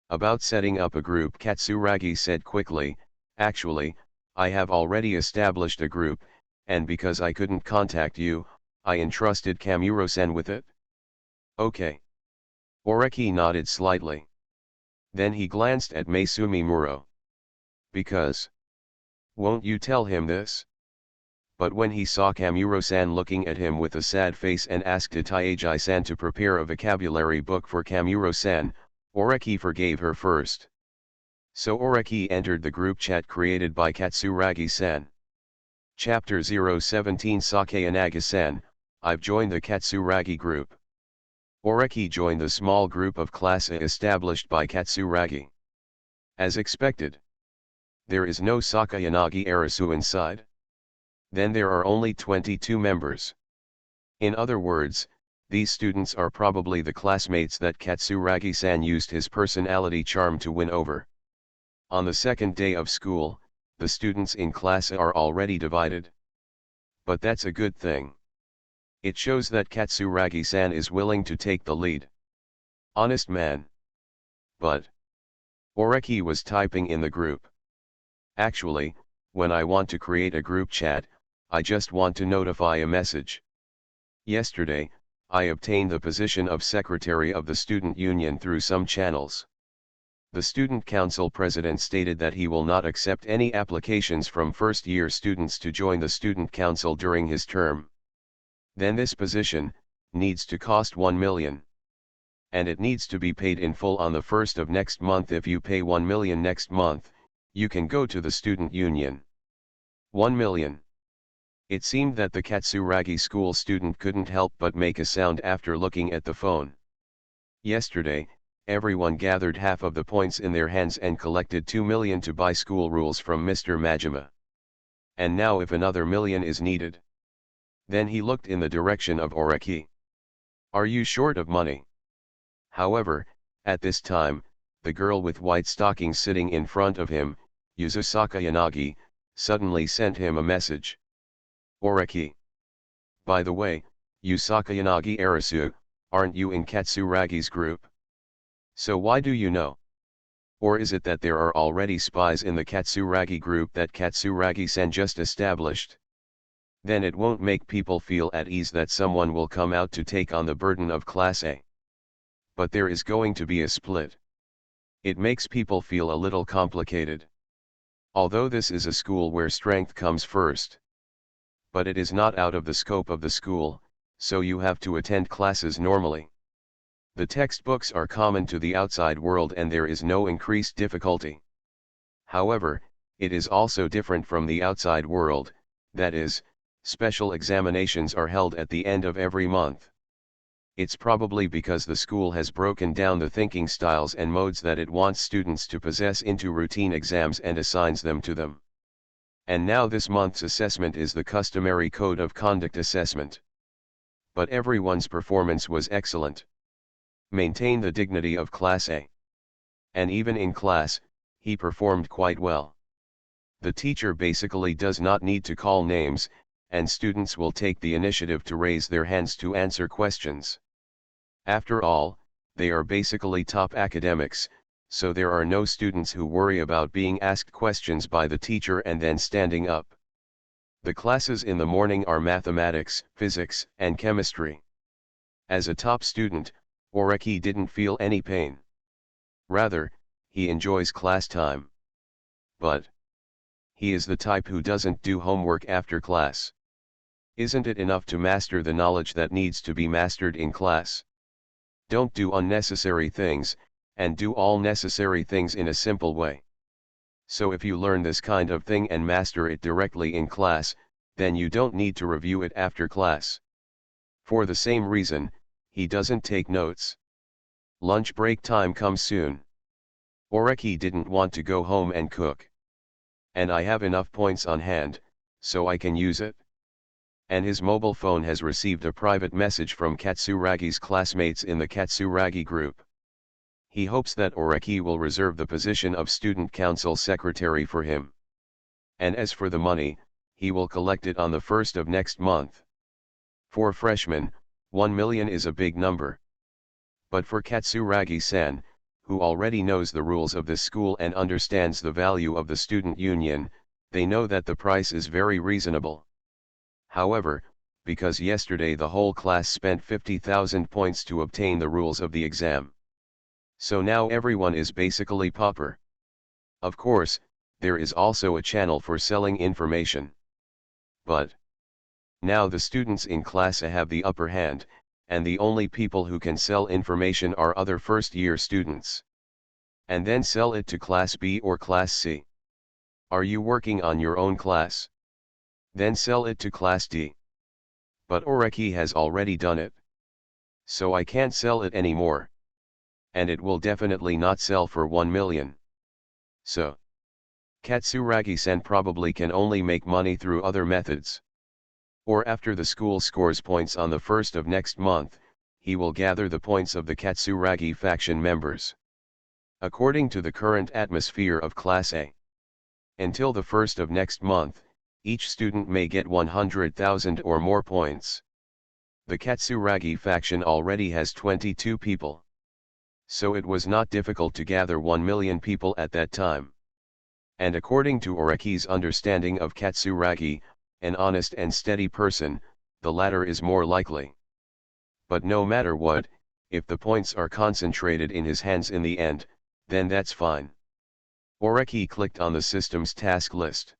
About setting up a group, Katsuragi said quickly, actually, I have already established a group, and because I couldn't contact you, I entrusted Kamuro-sen with it. Okay. Oreki nodded slightly. Then he glanced at Maesumi Muro. Because. Won't you tell him this? But when he saw Kamuro-san looking at him with a sad face and asked Itaiji-san to prepare a vocabulary book for Kamuro-san, Oreki forgave her first. So Oreki entered the group chat created by Katsuragi-san. Chapter 017 Sake Anaga-san, I've joined the Katsuragi group. Oreki joined the small group of Class A established by Katsuragi. As expected. There is no Sakayanagi Arasu inside. Then there are only 22 members. In other words, these students are probably the classmates that Katsuragi-san used his personality charm to win over. On the second day of school, the students in Class A are already divided. But that's a good thing. It shows that Katsuragi-san is willing to take the lead. Honest man. But Oreki was typing in the group. Actually, when I want to create a group chat, I just want to notify a message. Yesterday, I obtained the position of Secretary of the Student Union through some channels. The Student Council President stated that he will not accept any applications from first-year students to join the Student Council during his term. Then this position needs to cost 1 million. And it needs to be paid in full on the 1st of next month. If you pay 1 million next month, you can go to the Student Union. 1 million. It seemed that the Katsuragi school student couldn't help but make a sound after looking at the phone. Yesterday, everyone gathered half of the points in their hands and collected 2 million to buy school rules from Mr. Majima. And now if another million is needed. Then he looked in the direction of Oreki. Are you short of money? However, at this time, the girl with white stockings sitting in front of him, Yuzusaka Yanagi, suddenly sent him a message. Oreki. By the way, Yusaka Yanagi Arisu, aren't you in Katsuragi's group? So why do you know? Or is it that there are already spies in the Katsuragi group that Katsuragi-san just established? Then it won't make people feel at ease that someone will come out to take on the burden of Class A. But there is going to be a split. It makes people feel a little complicated. Although this is a school where strength comes first. But it is not out of the scope of the school, so you have to attend classes normally. The textbooks are common to the outside world and there is no increased difficulty. However, it is also different from the outside world, that is, special examinations are held at the end of every month. It's probably because the school has broken down the thinking styles and modes that it wants students to possess into routine exams and assigns them to them. And now this month's assessment is the customary code of conduct assessment. But everyone's performance was excellent. Maintain the dignity of Class A. And even in class, he performed quite well. The teacher basically does not need to call names, and students will take the initiative to raise their hands to answer questions. After all, they are basically top academics, so there are no students who worry about being asked questions by the teacher and then standing up. The classes in the morning are mathematics, physics, and chemistry. As a top student, Oreki didn't feel any pain. Rather, he enjoys class time. But he is the type who doesn't do homework after class. Isn't it enough to master the knowledge that needs to be mastered in class? Don't do unnecessary things, and do all necessary things in a simple way. So if you learn this kind of thing and master it directly in class, then you don't need to review it after class. For the same reason, he doesn't take notes. Lunch break time comes soon. Oreki didn't want to go home and cook. And I have enough points on hand, so I can use it. And his mobile phone has received a private message from Katsuragi's classmates in the Katsuragi group. He hopes that Oreki will reserve the position of student council secretary for him. And as for the money, he will collect it on the 1st of next month. For freshmen, 1 million is a big number. But for Katsuragi-san, who already knows the rules of this school and understands the value of the student union, they know that the price is very reasonable. However, because yesterday the whole class spent 50,000 points to obtain the rules of the exam. So now everyone is basically pauper. Of course, there is also a channel for selling information. But now the students in class A have the upper hand, and the only people who can sell information are other first-year students. And then sell it to Class B or Class C. Are you working on your own class? Then sell it to Class D. But Oreki has already done it. So I can't sell it anymore. And it will definitely not sell for 1 million. So Katsuragi-san probably can only make money through other methods. Or after the school scores points on the 1st of next month, he will gather the points of the Katsuragi faction members. According to the current atmosphere of Class A. Until the 1st of next month, each student may get 100,000 or more points. The Katsuragi faction already has 22 people. So it was not difficult to gather 1 million people at that time. And according to Oreki's understanding of Katsuragi, an honest and steady person, the latter is more likely. But no matter what, if the points are concentrated in his hands in the end, then that's fine. Oreki clicked on the system's task list.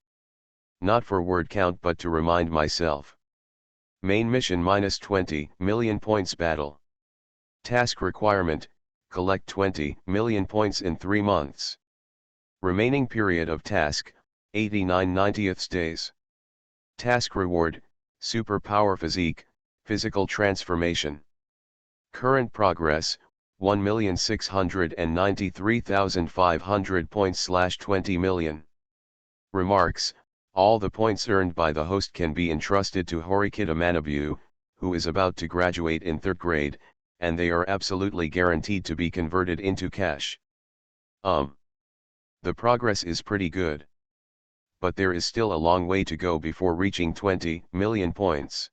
Not for word count but to remind myself. Main mission -20 million points battle. Task requirement, collect 20 million points in 3 months. Remaining period of task, 89/90 days. Task reward, superpower physique, physical transformation. Current progress, 1,693,500 points/20 million. Remarks, all the points earned by the host can be entrusted to Horikita Manabu, who is about to graduate in 3rd grade, and they are absolutely guaranteed to be converted into cash. The progress is pretty good. But there is still a long way to go before reaching 20 million points.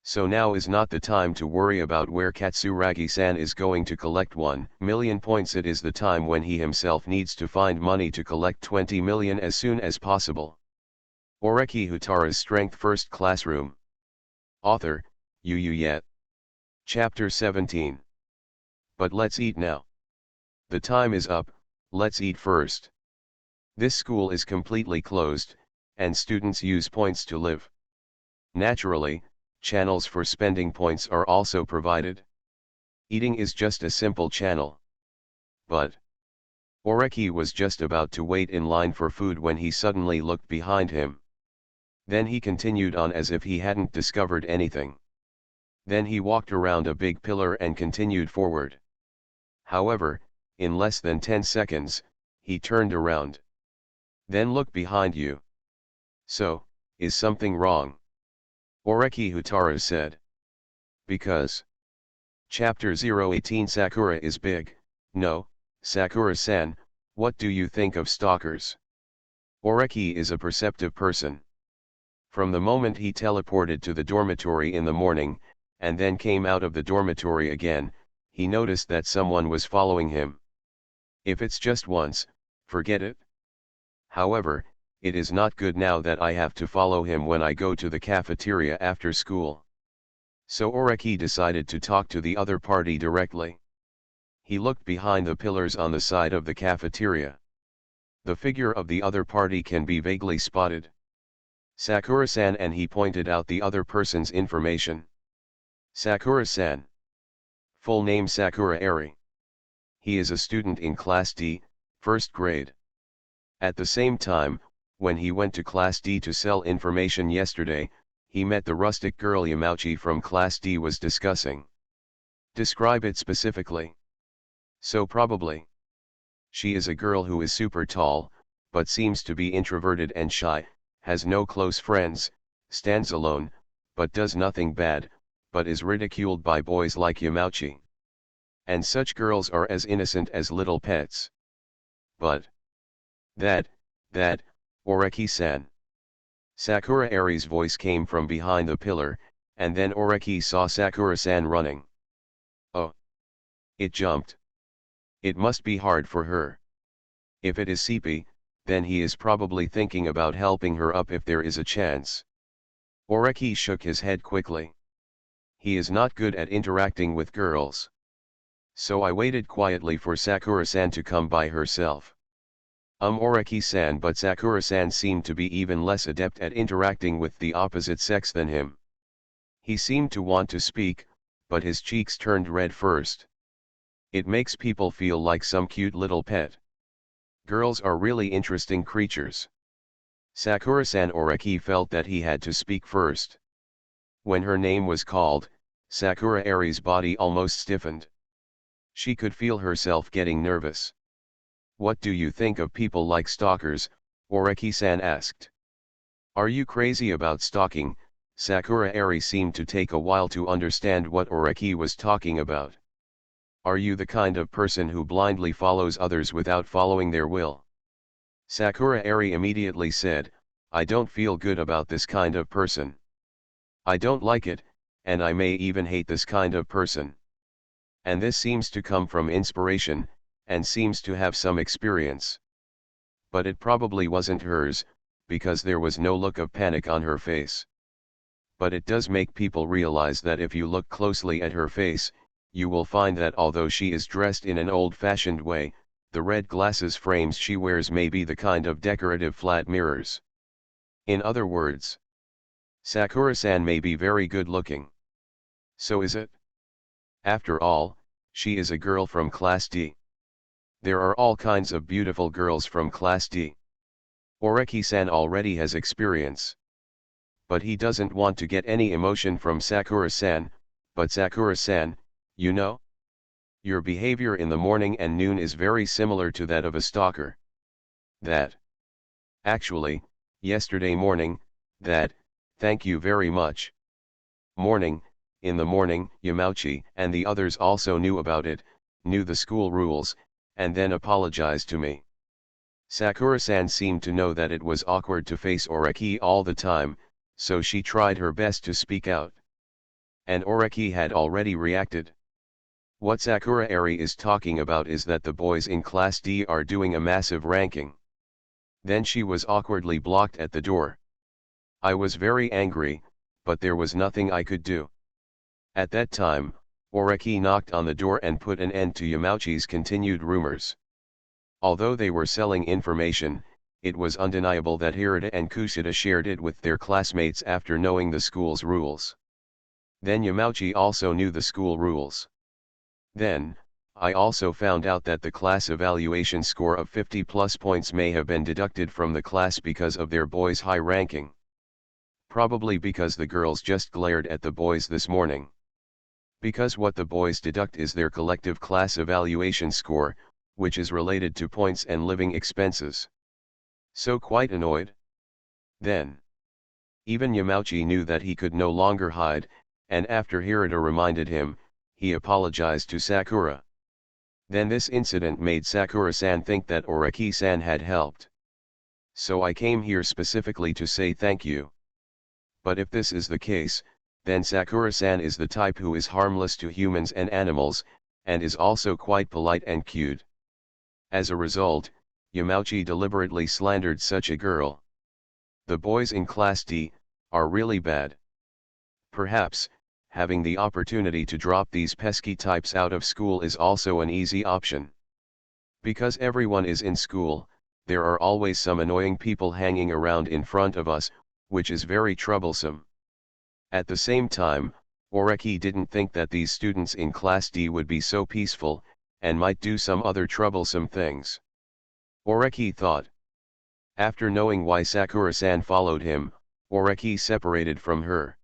So now is not the time to worry about where Katsuragi-san is going to collect 1 million points. It is the time when he himself needs to find money to collect 20 million as soon as possible. Oreki Houtarou's Strength First Classroom. Author, Yet. Chapter 17. But let's eat now. The time is up, let's eat first. This school is completely closed, and students use points to live. Naturally, channels for spending points are also provided. Eating is just a simple channel. But Oreki was just about to wait in line for food when he suddenly looked behind him. Then he continued on as if he hadn't discovered anything. Then he walked around a big pillar and continued forward. However, in less than 10 seconds, he turned around. Then look behind you. So, is something wrong? Oreki Houtarou said. Because. Chapter 018 Sakura is big. No, Sakura-san, what do you think of stalkers? Oreki is a perceptive person. From the moment he teleported to the dormitory in the morning, and then came out of the dormitory again, he noticed that someone was following him. If it's just once, forget it. However, it is not good now that I have to follow him when I go to the cafeteria after school. So Oreki decided to talk to the other party directly. He looked behind the pillars on the side of the cafeteria. The figure of the other party can be vaguely spotted. Sakura-san, and he pointed out the other person's information. Sakura-san. Full name Sakura Eri. He is a student in Class D, 1st grade. At the same time, when he went to Class D to sell information yesterday, he met the rustic girl Yamauchi from Class D was discussing. Describe it specifically. So probably. She is a girl who is super tall, but seems to be introverted and shy, has no close friends, stands alone, but does nothing bad, but is ridiculed by boys like Yamauchi. And such girls are as innocent as little pets. But that, Oreki-san. Sakura Eri's voice came from behind the pillar, and then Oreki saw Sakura-san running. Oh! It jumped. It must be hard for her. If it is Sippy, then he is probably thinking about helping her up if there is a chance. Oreki shook his head quickly. He is not good at interacting with girls. So I waited quietly for Sakura-san to come by herself. Oreki-san, but Sakura-san seemed to be even less adept at interacting with the opposite sex than him. He seemed to want to speak, but his cheeks turned red first. It makes people feel like some cute little pet. Girls are really interesting creatures. Sakura-san. Oreki felt that he had to speak first. When her name was called, Sakura Eri's body almost stiffened. She could feel herself getting nervous. What do you think of people like stalkers? Oreki-san asked. Are you crazy about stalking? Sakura Eri seemed to take a while to understand what Oreki was talking about. Are you the kind of person who blindly follows others without following their will? Sakura Eri immediately said, I don't feel good about this kind of person. I don't like it, and I may even hate this kind of person. And this seems to come from inspiration, and seems to have some experience. But it probably wasn't hers, because there was no look of panic on her face. But it does make people realize that if you look closely at her face, you will find that although she is dressed in an old-fashioned way, the red glasses frames she wears may be the kind of decorative flat mirrors. In other words, Sakura-san may be very good-looking. So is it? After all, she is a girl from Class D. There are all kinds of beautiful girls from Class D. Oreki-san already has experience. But he doesn't want to get any emotion from Sakura-san, but Sakura-san, you know? Your behavior in the morning and noon is very similar to that of a stalker. Actually, yesterday morning, thank you very much. In the morning, Yamauchi and the others also knew about it, knew the school rules, and then apologized to me. Sakura-san seemed to know that it was awkward to face Oreki all the time, so she tried her best to speak out. And Oreki had already reacted. What Sakura-eri is talking about is that the boys in Class D are doing a massive ranking. Then she was awkwardly blocked at the door. I was very angry, but there was nothing I could do. At that time, Oreki knocked on the door and put an end to Yamauchi's continued rumors. Although they were selling information, it was undeniable that Hirata and Kushida shared it with their classmates after knowing the school's rules. Then Yamauchi also knew the school rules. Then, I also found out that the class evaluation score of 50+ points may have been deducted from the class because of their boys' high ranking. Probably because the girls just glared at the boys this morning. Because what the boys deduct is their collective class evaluation score, which is related to points and living expenses. So quite annoyed. Then, even Yamauchi knew that he could no longer hide, and after Hirata reminded him, he apologized to Sakura. Then this incident made Sakura-san think that Oreki-san had helped. So I came here specifically to say thank you. But if this is the case, then Sakura-san is the type who is harmless to humans and animals, and is also quite polite and cute. As a result, Yamauchi deliberately slandered such a girl. The boys in Class D are really bad. Perhaps, having the opportunity to drop these pesky types out of school is also an easy option. Because everyone is in school, there are always some annoying people hanging around in front of us, which is very troublesome. At the same time, Oreki didn't think that these students in Class D would be so peaceful, and might do some other troublesome things. Oreki thought. After knowing why Sakura-san followed him, Oreki separated from her.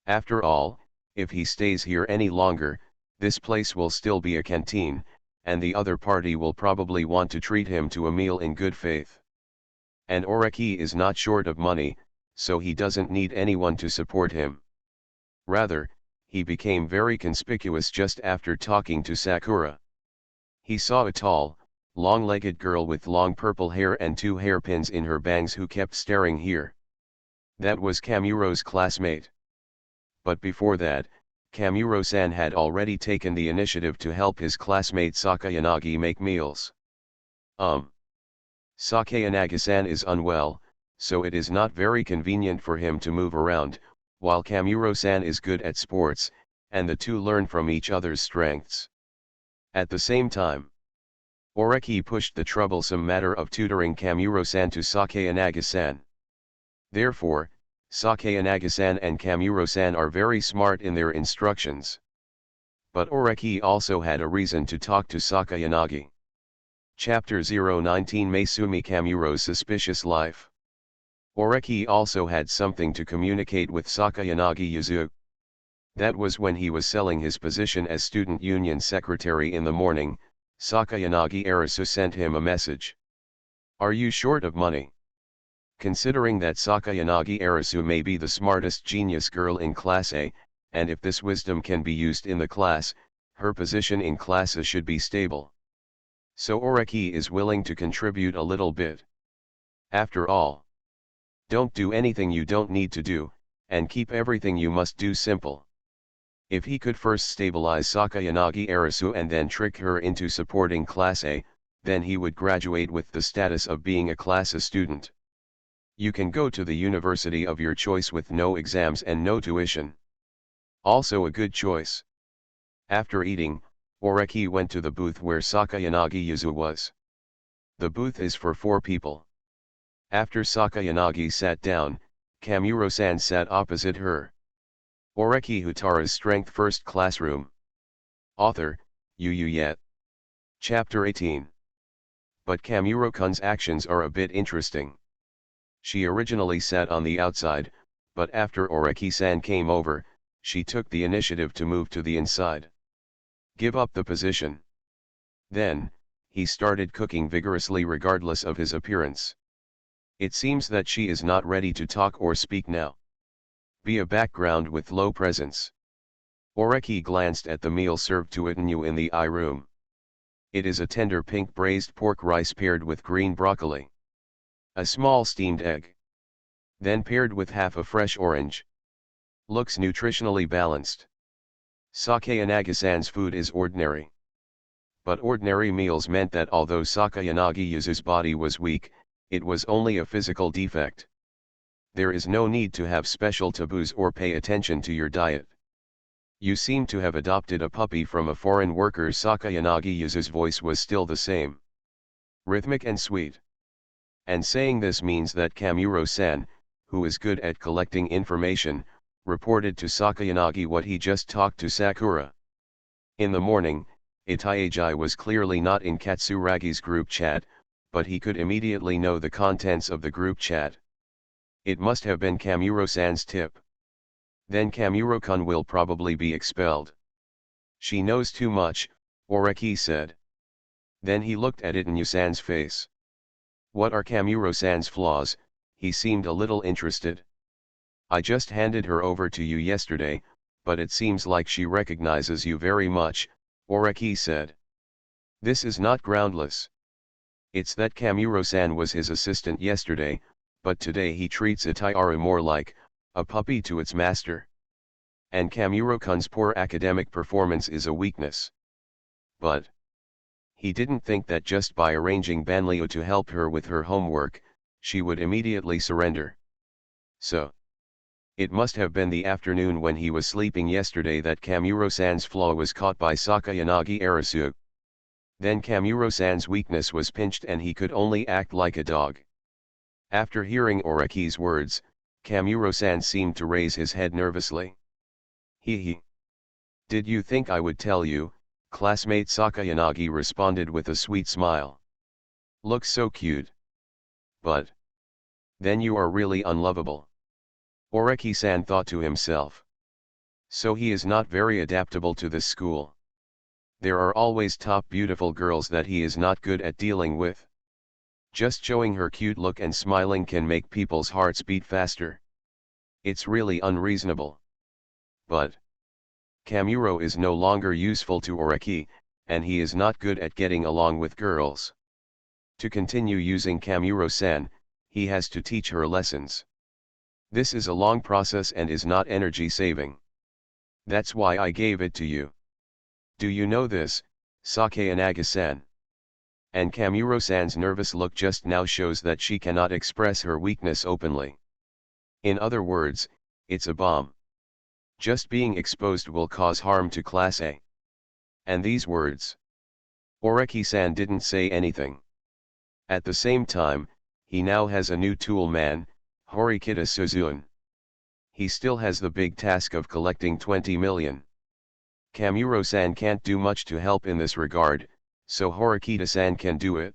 After all, if he stays here any longer, this place will still be a canteen, and the other party will probably want to treat him to a meal in good faith. And Oreki is not short of money, so he doesn't need anyone to support him. Rather, he became very conspicuous just after talking to Sakura. He saw a tall, long-legged girl with long purple hair and 2 hairpins in her bangs who kept staring here. That was Kamuro's classmate. But before that, Kamuro-san had already taken the initiative to help his classmate Sakayanagi make meals. Sakayanagi-san is unwell, so it is not very convenient for him to move around, while Kamuro-san is good at sports, and the two learn from each other's strengths. At the same time, Oreki pushed the troublesome matter of tutoring Kamuro-san to Sakayanagi-san. Therefore, Sakayanagi-san and Kamuro-san are very smart in their instructions. But Oreki also had a reason to talk to Sakayanagi. Chapter 019 Maesumi Kamuro's Suspicious Life. Oreki also had something to communicate with Sakayanagi Yuzu. That was when he was selling his position as student union secretary in the morning, Sakayanagi Arisu sent him a message. Are you short of money? Considering that Sakayanagi Arisu may be the smartest genius girl in Class A, and if this wisdom can be used in the class, her position in Class A should be stable. So Oreki is willing to contribute a little bit. After all, don't do anything you don't need to do, and keep everything you must do simple. If he could first stabilize Sakayanagi Arisu and then trick her into supporting Class A, then he would graduate with the status of being a Class A student. You can go to the university of your choice with no exams and no tuition. Also a good choice. After eating, Oreki went to the booth where Sakayanagi Yuzu was. The booth is for 4 people. After Sakayanagi sat down, Kamuro-san sat opposite her. Oreki Houtarou's Strength First Classroom. Author, Yet. Chapter 18. But Kamuro-kun's actions are a bit interesting. She originally sat on the outside, but after Oreki-san came over, she took the initiative to move to the inside. Give up the position. Then, he started cooking vigorously regardless of his appearance. It seems that she is not ready to talk or speak now. Be a background with low presence. Oreki glanced at the meal served to Itanyu in the I-room. It is a tender pink braised pork rice paired with green broccoli. A small steamed egg. Then paired with half a fresh orange. Looks nutritionally balanced. Sakayanagi-san's food is ordinary. But ordinary meals meant that although Sakayanagi Yuzu's body was weak, it was only a physical defect. There is no need to have special taboos or pay attention to your diet. You seem to have adopted a puppy from a foreign worker. Sakayanagi Yuzu's voice was still the same. Rhythmic and sweet. And saying this means that Kamuro-san, who is good at collecting information, reported to Sakayanagi what he just talked to Sakura. In the morning, Itaiji was clearly not in Katsuragi's group chat, but he could immediately know the contents of the group chat. It must have been Kamuro-san's tip. Then Kamuro-kun will probably be expelled. She knows too much, Oreki said. Then he looked at Itanyu-san's face. What are Kamuro-san's flaws? He seemed a little interested. I just handed her over to you yesterday, but it seems like she recognizes you very much, Oreki said. This is not groundless. It's that Kamuro-san was his assistant yesterday, but today he treats Itaiji more like a puppy to its master. And Kamuro-kun's poor academic performance is a weakness. But he didn't think that just by arranging Banlieue to help her with her homework, she would immediately surrender. So it must have been the afternoon when he was sleeping yesterday that Kamuro-san's flaw was caught by Sakayanagi Arisu. Then Kamuro-san's weakness was pinched and he could only act like a dog. After hearing Oreki's words, Kamuro-san seemed to raise his head nervously. He. Did you think I would tell you? Classmate Sakayanagi responded with a sweet smile. Looks so cute. But then you are really unlovable. Oreki-san thought to himself. So he is not very adaptable to this school. There are always top beautiful girls that he is not good at dealing with. Just showing her cute look and smiling can make people's hearts beat faster. It's really unreasonable. But Kamuro is no longer useful to Oreki, and he is not good at getting along with girls. To continue using Kamuro-san, he has to teach her lessons. This is a long process and is not energy saving. That's why I gave it to you. Do you know this, Sakayanagi-san? And Kamuro-san's nervous look just now shows that she cannot express her weakness openly. In other words, it's a bomb. Just being exposed will cause harm to Class A. And these words. Oreki-san didn't say anything. At the same time, he now has a new tool man, Horikita Suzune. He still has the big task of collecting 20 million. Kamuro-san can't do much to help in this regard, so Horikita-san can do it.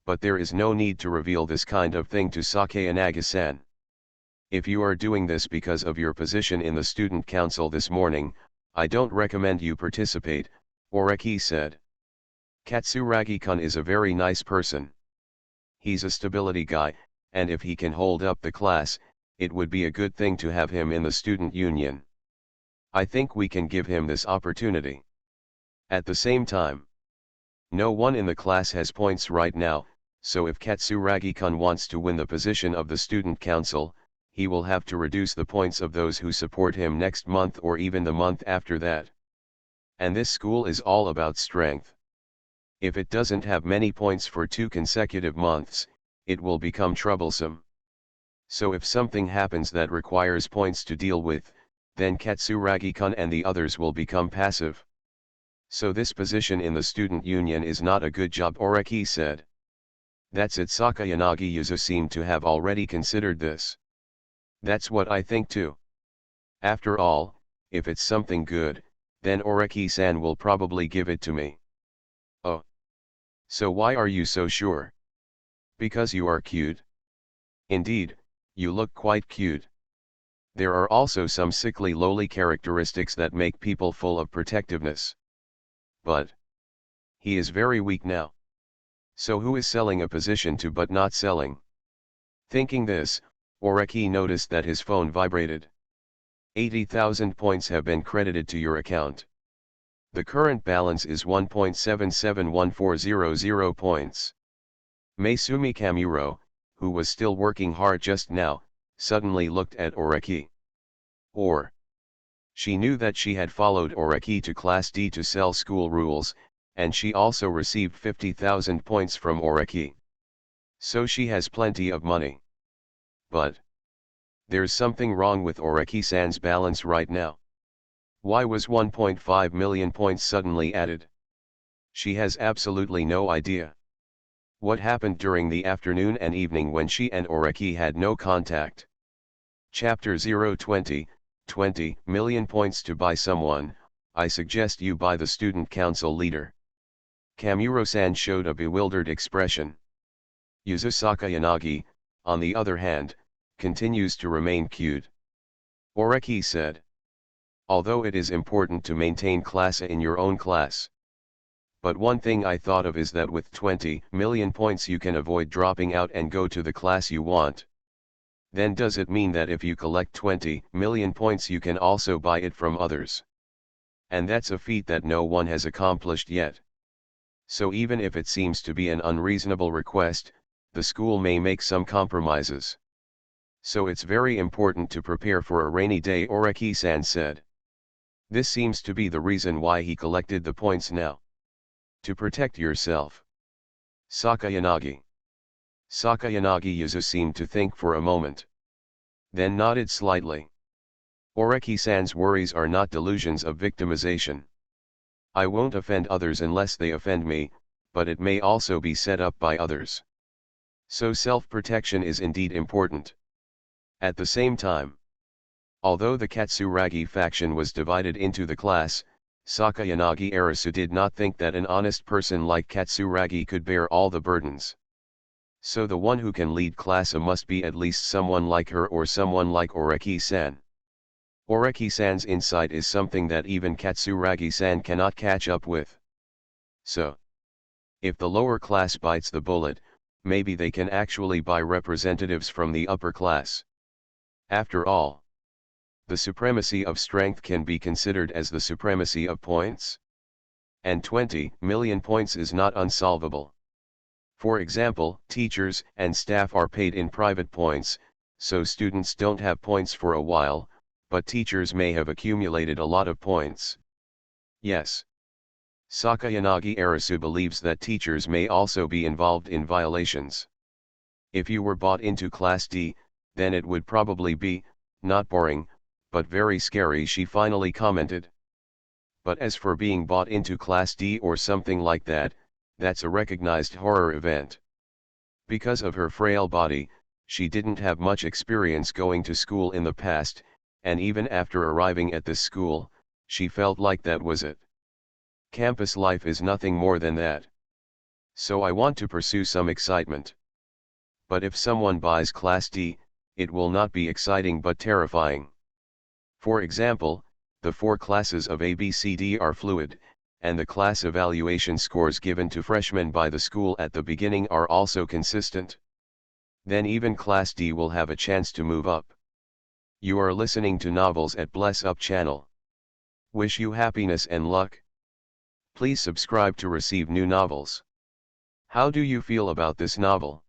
But there is no need to reveal this kind of thing to Sakayanagi-san. If you are doing this because of your position in the student council this morning, I don't recommend you participate, Oreki said. Katsuragi-kun is a very nice person. He's a stability guy, and if he can hold up the class, it would be a good thing to have him in the student union. I think we can give him this opportunity. At the same time, no one in the class has points right now, so if Katsuragi-kun wants to win the position of the student council, he will have to reduce the points of those who support him next month or even the month after that. And this school is all about strength. If it doesn't have many points for 2 consecutive months, it will become troublesome. So if something happens that requires points to deal with, then Katsuragi-kun and the others will become passive. So this position in the student union is not a good job, Oreki said. That's it. Sakayanagi Yuzu seemed to have already considered this. That's what I think too. After all, if it's something good, then Oreki-san will probably give it to me. Oh. So why are you so sure? Because you are cute. Indeed, you look quite cute. There are also some sickly lowly characteristics that make people full of protectiveness. But he is very weak now. So who is selling a position to but not selling? Thinking this, Oreki noticed that his phone vibrated. 80,000 points have been credited to your account. The current balance is 1.771400 points. Maesumi Kamuro, who was still working hard just now, suddenly looked at Oreki. She knew that she had followed Oreki to Class D to sell school rules, and she also received 50,000 points from Oreki. So she has plenty of money. But there's something wrong with Oreki-san's balance right now. Why was 1.5 million points suddenly added? She has absolutely no idea. What happened during the afternoon and evening when she and Oreki had no contact? Chapter 020, 20 million points to buy someone. I suggest you buy the student council leader. Kamuro-san showed a bewildered expression. Yuzu Sakayanagi, on the other hand, continues to remain cute. Oreki said. Although it is important to maintain class A in your own class. But one thing I thought of is that with 20 million points you can avoid dropping out and go to the class you want. Then does it mean that if you collect 20 million points you can also buy it from others? And that's a feat that no one has accomplished yet. So even if it seems to be an unreasonable request, the school may make some compromises. So it's very important to prepare for a rainy day, Oreki-san said. This seems to be the reason why he collected the points now. To protect yourself. Sakayanagi. Sakayanagi Yuzu seemed to think for a moment. Then nodded slightly. Oreki-san's worries are not delusions of victimization. I won't offend others unless they offend me, but it may also be set up by others. So self-protection is indeed important. At the same time, although the Katsuragi faction was divided into the class, Sakayanagi Arisu did not think that an honest person like Katsuragi could bear all the burdens. So the one who can lead class A must be at least someone like her or someone like Oreki-san. Oreki-san's insight is something that even Katsuragi-san cannot catch up with. So, if the lower class bites the bullet, maybe they can actually buy representatives from the upper class. After all, the supremacy of strength can be considered as the supremacy of points. And 20 million points is not unsolvable. For example, teachers and staff are paid in private points, so students don't have points for a while, but teachers may have accumulated a lot of points. Yes. Sakayanagi Arisu believes that teachers may also be involved in violations. If you were bought into Class D, then it would probably be, not boring, but very scary, she finally commented. But as for being bought into Class D or something like that, that's a recognized horror event. Because of her frail body, she didn't have much experience going to school in the past, and even after arriving at this school, she felt like that was it. Campus life is nothing more than that. So I want to pursue some excitement. But if someone buys Class D, it will not be exciting but terrifying. For example, the 4 classes of A, B, C, D are fluid, and the class evaluation scores given to freshmen by the school at the beginning are also consistent. Then even Class D will have a chance to move up. You are listening to Novels at Bless Up channel. Wish you happiness and luck. Please subscribe to receive new novels. How do you feel about this novel?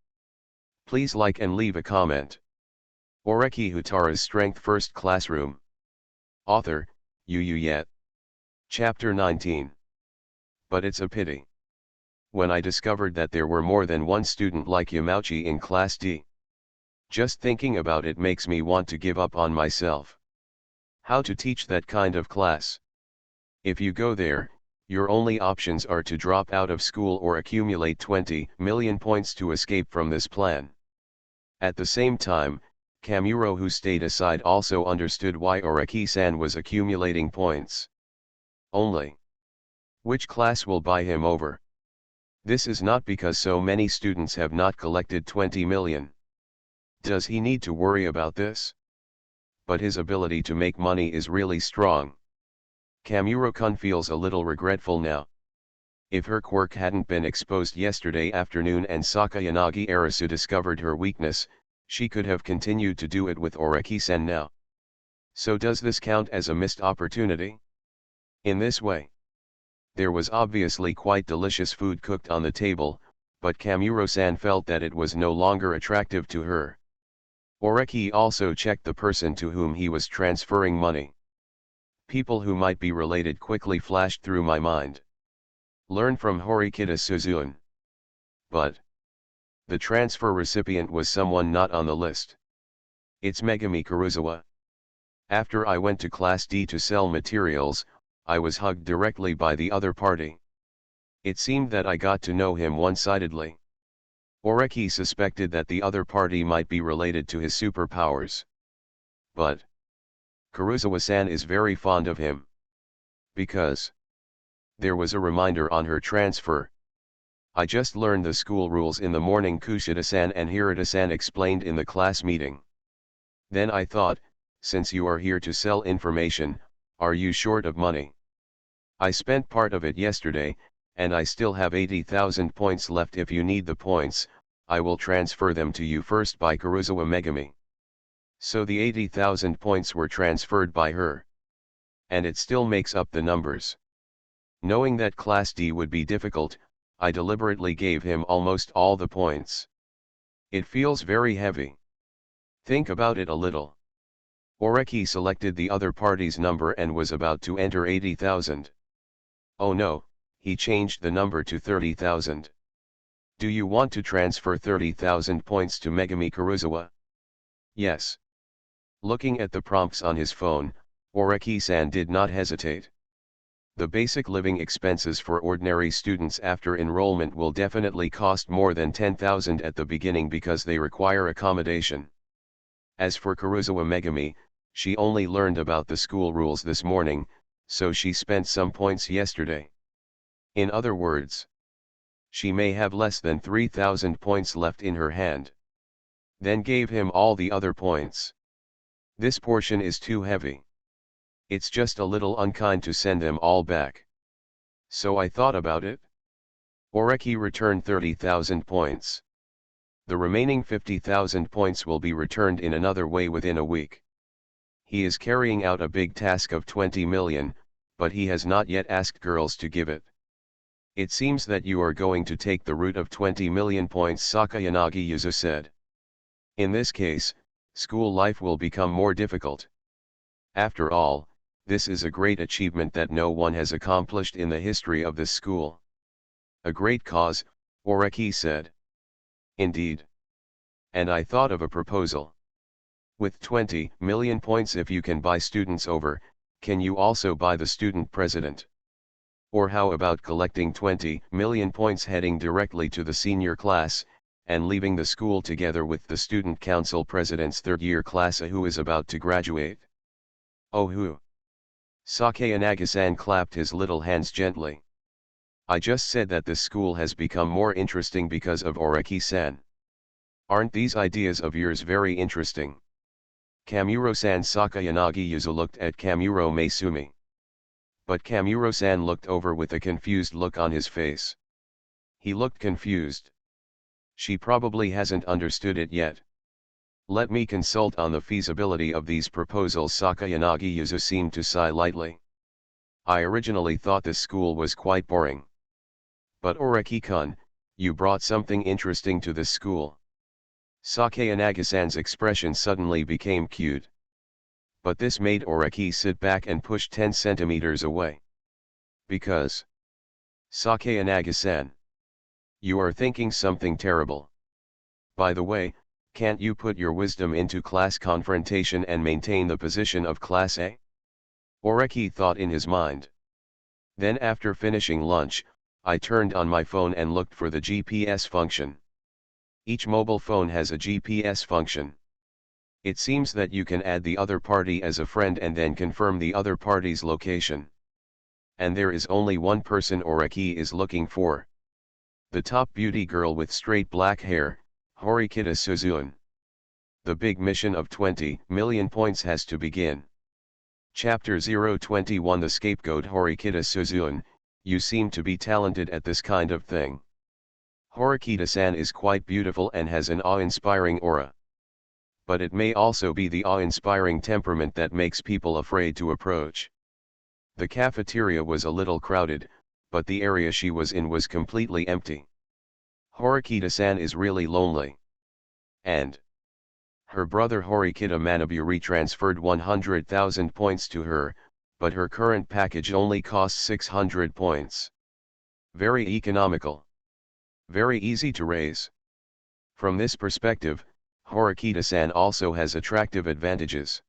Please like and leave a comment. Oreki Houtarou's Strength First Classroom. Author, Yet. Chapter 19. But it's a pity. When I discovered that there were more than one student like Yamauchi in Class D. Just thinking about it makes me want to give up on myself. How to teach that kind of class? If you go there, your only options are to drop out of school or accumulate 20 million points to escape from this plan. At the same time, Kamuro, who stayed aside, also understood why Oreki-san was accumulating points. Only. Which class will buy him over? This is not because so many students have not collected 20 million. Does he need to worry about this? But his ability to make money is really strong. Kamuro-kun feels a little regretful now. If her quirk hadn't been exposed yesterday afternoon and Sakayanagi Arisu discovered her weakness, she could have continued to do it with Oreki-san now. So does this count as a missed opportunity? In this way. There was obviously quite delicious food cooked on the table, but Kamuro-san felt that it was no longer attractive to her. Oreki also checked the person to whom he was transferring money. People who might be related quickly flashed through my mind. Learn from Horikita Suzune. But the transfer recipient was someone not on the list. It's Megami Kuruzawa. After I went to Class D to sell materials, I was hugged directly by the other party. It seemed that I got to know him one-sidedly. Oreki suspected that the other party might be related to his superpowers. But Kuruzawa-san is very fond of him. Because there was a reminder on her transfer. I just learned the school rules in the morning, Kushida-san and Hirata-san explained in the class meeting. Then I thought, since you are here to sell information, are you short of money? I spent part of it yesterday, and I still have 80,000 points left. If you need the points, I will transfer them to you first by Kuruzawa Megami. So the 80,000 points were transferred by her. And it still makes up the numbers. Knowing that Class D would be difficult, I deliberately gave him almost all the points. It feels very heavy. Think about it a little. Oreki selected the other party's number and was about to enter 80,000. Oh no, he changed the number to 30,000. Do you want to transfer 30,000 points to Megami Kuruzawa? Yes. Looking at the prompts on his phone, Oreki-san did not hesitate. The basic living expenses for ordinary students after enrollment will definitely cost more than 10,000 at the beginning because they require accommodation. As for Kuruzawa Megami, she only learned about the school rules this morning, so she spent some points yesterday. In other words, she may have less than 3,000 points left in her hand. Then gave him all the other points. This portion is too heavy. It's just a little unkind to send them all back. So I thought about it. Oreki returned 30,000 points. The remaining 50,000 points will be returned in another way within a week. He is carrying out a big task of 20 million, but he has not yet asked girls to give it. It seems that you are going to take the route of 20 million points, Sakayanagi Yuzu said. In this case, school life will become more difficult. After all, this is a great achievement that no one has accomplished in the history of this school. A great cause, Oreki said. Indeed. And I thought of a proposal. With 20 million points, if you can buy students over, can you also buy the student president? Or how about collecting 20 million points heading directly to the senior class, and leaving the school together with the student council president's third-year class who is about to graduate? Oh who? Sakayanagi-san clapped his little hands gently. I just said that this school has become more interesting because of Oreki-san. Aren't these ideas of yours very interesting? Kamuro-san. Sakayanagi Yuzu looked at Kamuro Maesumi. But Kamuro-san looked over with a confused look on his face. He looked confused. She probably hasn't understood it yet. Let me consult on the feasibility of these proposals. Sakayanagi Yuzu seemed to sigh lightly. I originally thought this school was quite boring. But Oreki-kun, you brought something interesting to this school. Sakayanagi-san's expression suddenly became cute. But this made Oreki sit back and push 10 centimeters away. Because. Sakayanagi-san. You are thinking something terrible. By the way, can't you put your wisdom into class confrontation and maintain the position of Class A? Oreki thought in his mind. Then after finishing lunch, I turned on my phone and looked for the GPS function. Each mobile phone has a GPS function. It seems that you can add the other party as a friend and then confirm the other party's location. And there is only one person Oreki is looking for. The top beauty girl with straight black hair, Horikita Suzune. The big mission of 20 million points has to begin. Chapter 021 The Scapegoat Horikita Suzune, you seem to be talented at this kind of thing. Horikita-san is quite beautiful and has an awe-inspiring aura. But it may also be the awe-inspiring temperament that makes people afraid to approach. The cafeteria was a little crowded, but the area she was in was completely empty. Horikita-san is really lonely. And her brother Horikita Manaburi transferred 100,000 points to her, but her current package only costs 600 points. Very economical. Very easy to raise. From this perspective, Horikita-san also has attractive advantages.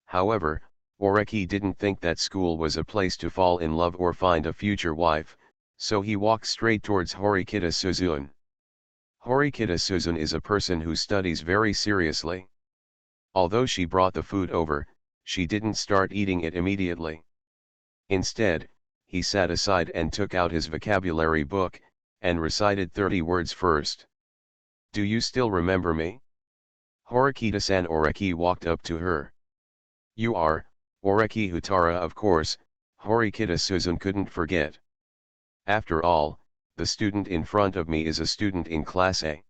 However, Oreki didn't think that school was a place to fall in love or find a future wife, so he walked straight towards Horikita Suzune. Horikita Suzune is a person who studies very seriously. Although she brought the food over, she didn't start eating it immediately. Instead, he sat aside and took out his vocabulary book, and recited 30 words first. Do you still remember me? Horikita-san. Oreki walked up to her. You are, Oreki Houtarou, of course. Horikita Suzune couldn't forget. After all, the student in front of me is a student in Class A.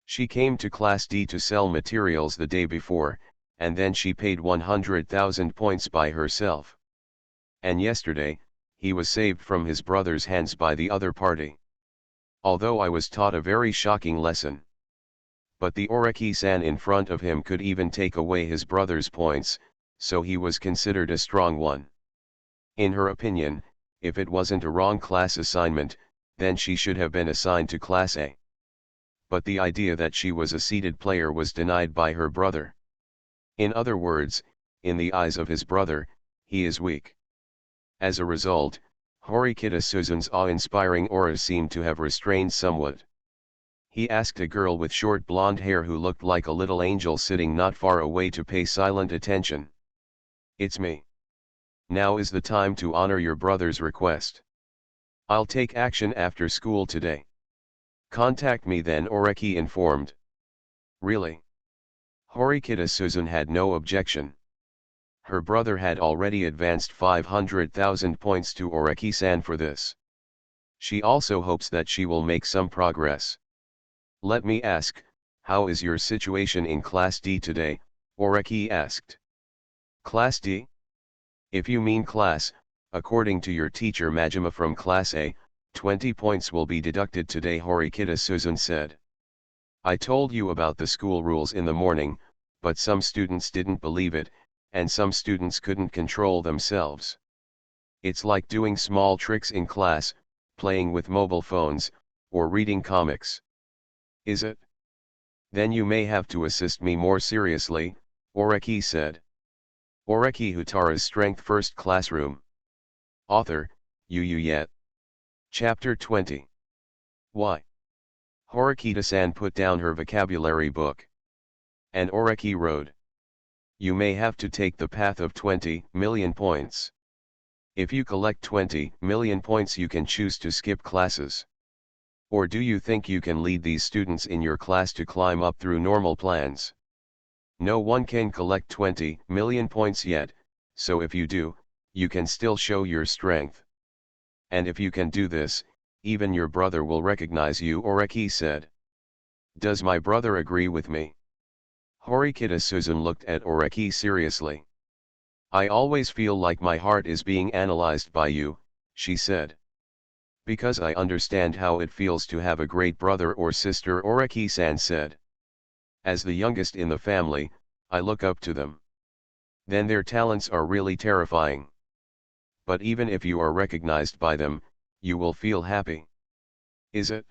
She came to Class D to sell materials the day before, and then she paid 100,000 points by herself. And yesterday, he was saved from his brother's hands by the other party. Although I was taught a very shocking lesson. But the Oreki-san in front of him could even take away his brother's points, so he was considered a strong one. In her opinion, if it wasn't a wrong class assignment, then she should have been assigned to Class A. But the idea that she was a seeded player was denied by her brother. In other words, in the eyes of his brother, he is weak. As a result, Horikita Suzune's awe-inspiring aura seemed to have restrained somewhat. He asked a girl with short blonde hair who looked like a little angel sitting not far away to pay silent attention. It's me. Now is the time to honor your brother's request. I'll take action after school today. Contact me then, Oreki informed. Really? Horikita Suzune had no objection. Her brother had already advanced 500,000 points to Oreki-san for this. She also hopes that she will make some progress. Let me ask, how is your situation in Class D today? Oreki asked. Class D? If you mean class, according to your teacher Majima from Class A, 20 points will be deducted today, Horikita Suzune said. I told you about the school rules in the morning, but some students didn't believe it, and some students couldn't control themselves. It's like doing small tricks in class, playing with mobile phones, or reading comics. Is it? Then you may have to assist me more seriously, Oreki said. Oreki Houtarou's Strength First Classroom. Author, Yu Yet. Chapter 20. Why? Horikita-san put down her vocabulary book. And Oreki wrote. You may have to take the path of 20 million points. If you collect 20 million points you can choose to skip classes. Or do you think you can lead these students in your class to climb up through normal plans? No one can collect 20 million points yet, so if you do, you can still show your strength. And if you can do this, even your brother will recognize you, Oreki said. Does my brother agree with me? Horikita Suzune looked at Oreki seriously. I always feel like my heart is being analyzed by you, she said. Because I understand how it feels to have a great brother or sister, Oreki-san said. As the youngest in the family, I look up to them. Then their talents are really terrifying. But even if you are recognized by them, you will feel happy. Is it?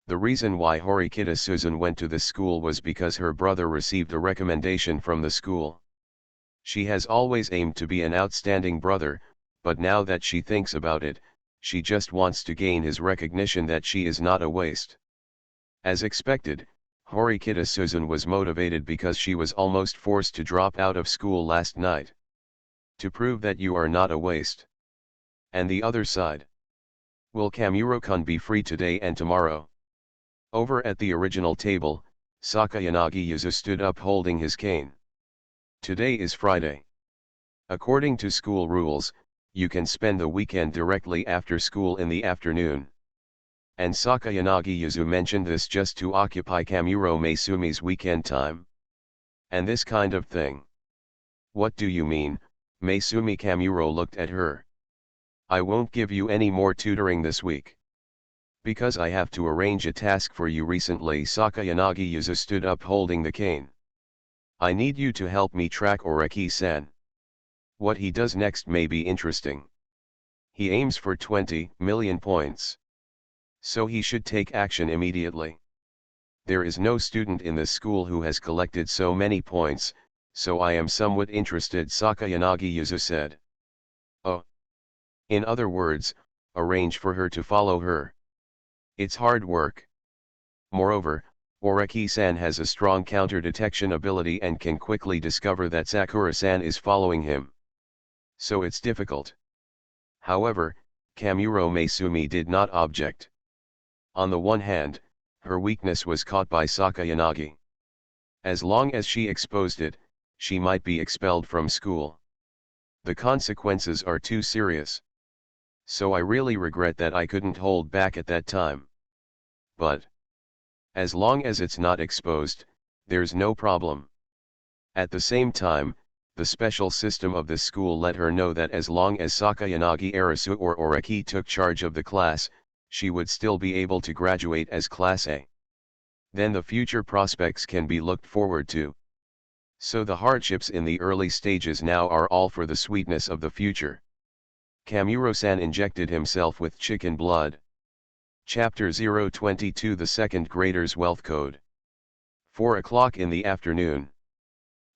The reason why Horikita Susan went to this school was because her brother received a recommendation from the school. She has always aimed to be an outstanding brother, but now that she thinks about it, she just wants to gain his recognition that she is not a waste. As expected, Horikita Susan was motivated because she was almost forced to drop out of school last night. To prove that you are not a waste. And the other side. Will Kamuro-kun be free today and tomorrow? Over at the original table, Sakayanagi Yuzu stood up holding his cane. Today is Friday. According to school rules, you can spend the weekend directly after school in the afternoon. And Sakayanagi Yuzu mentioned this just to occupy Kamuro Meisumi's weekend time. And this kind of thing. What do you mean? Meisumi Kamuro looked at her. I won't give you any more tutoring this week. Because I have to arrange a task for you recently. Sakayanagi Yuzu stood up holding the cane. I need you to help me track Oreki-san. What he does next may be interesting. He aims for 20 million points. So he should take action immediately. There is no student in this school who has collected so many points, so I am somewhat interested, Sakayanagi Yuzu said. Oh. In other words, arrange for her to follow her. It's hard work. Moreover, Oreki-san has a strong counter-detection ability and can quickly discover that Sakura-san is following him. So it's difficult. However, Kamuro Meisumi did not object. On the one hand, her weakness was caught by Sakayanagi. As long as she exposed it, she might be expelled from school. The consequences are too serious. So I really regret that I couldn't hold back at that time. But as long as it's not exposed, there's no problem. At the same time, the special system of this school let her know that as long as Sakayanagi Arasu or Oreki took charge of the class, she would still be able to graduate as Class A. Then the future prospects can be looked forward to. So the hardships in the early stages now are all for the sweetness of the future. Kamuro-san injected himself with chicken blood. Chapter 022 The Second Grader's Wealth Code. 4 o'clock in the afternoon.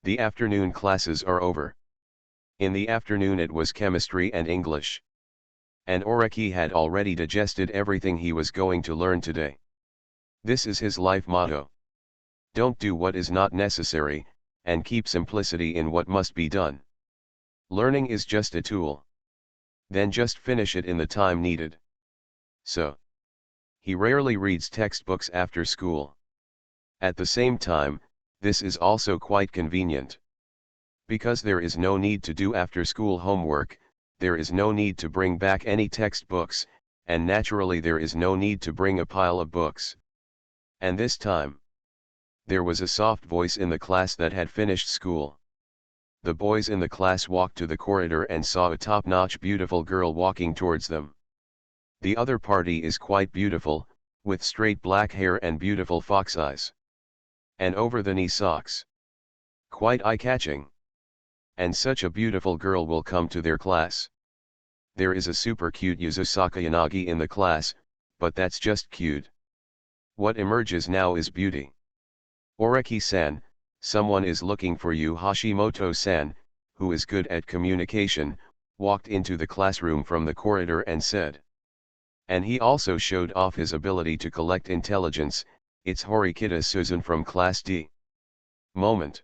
The afternoon classes are over. In the afternoon it was chemistry and English. And Oreki had already digested everything he was going to learn today. This is his life motto. Don't do what is not necessary, and keep simplicity in what must be done. Learning is just a tool. Then just finish it in the time needed. So, he rarely reads textbooks after school. At the same time, this is also quite convenient. Because there is no need to do after-school homework, there is no need to bring back any textbooks, and naturally there is no need to bring a pile of books. And this time, there was a soft voice in the class that had finished school. The boys in the class walked to the corridor and saw a top-notch beautiful girl walking towards them. The other party is quite beautiful, with straight black hair and beautiful fox eyes. And over-the-knee socks. Quite eye-catching. And such a beautiful girl will come to their class. There is a super cute Yuzu Sakayanagi in the class, but that's just cute. What emerges now is beauty. Oreki-san, someone is looking for you. Hashimoto-san, who is good at communication, walked into the classroom from the corridor and said. And he also showed off his ability to collect intelligence. It's Horikita Susan from Class D. Moment.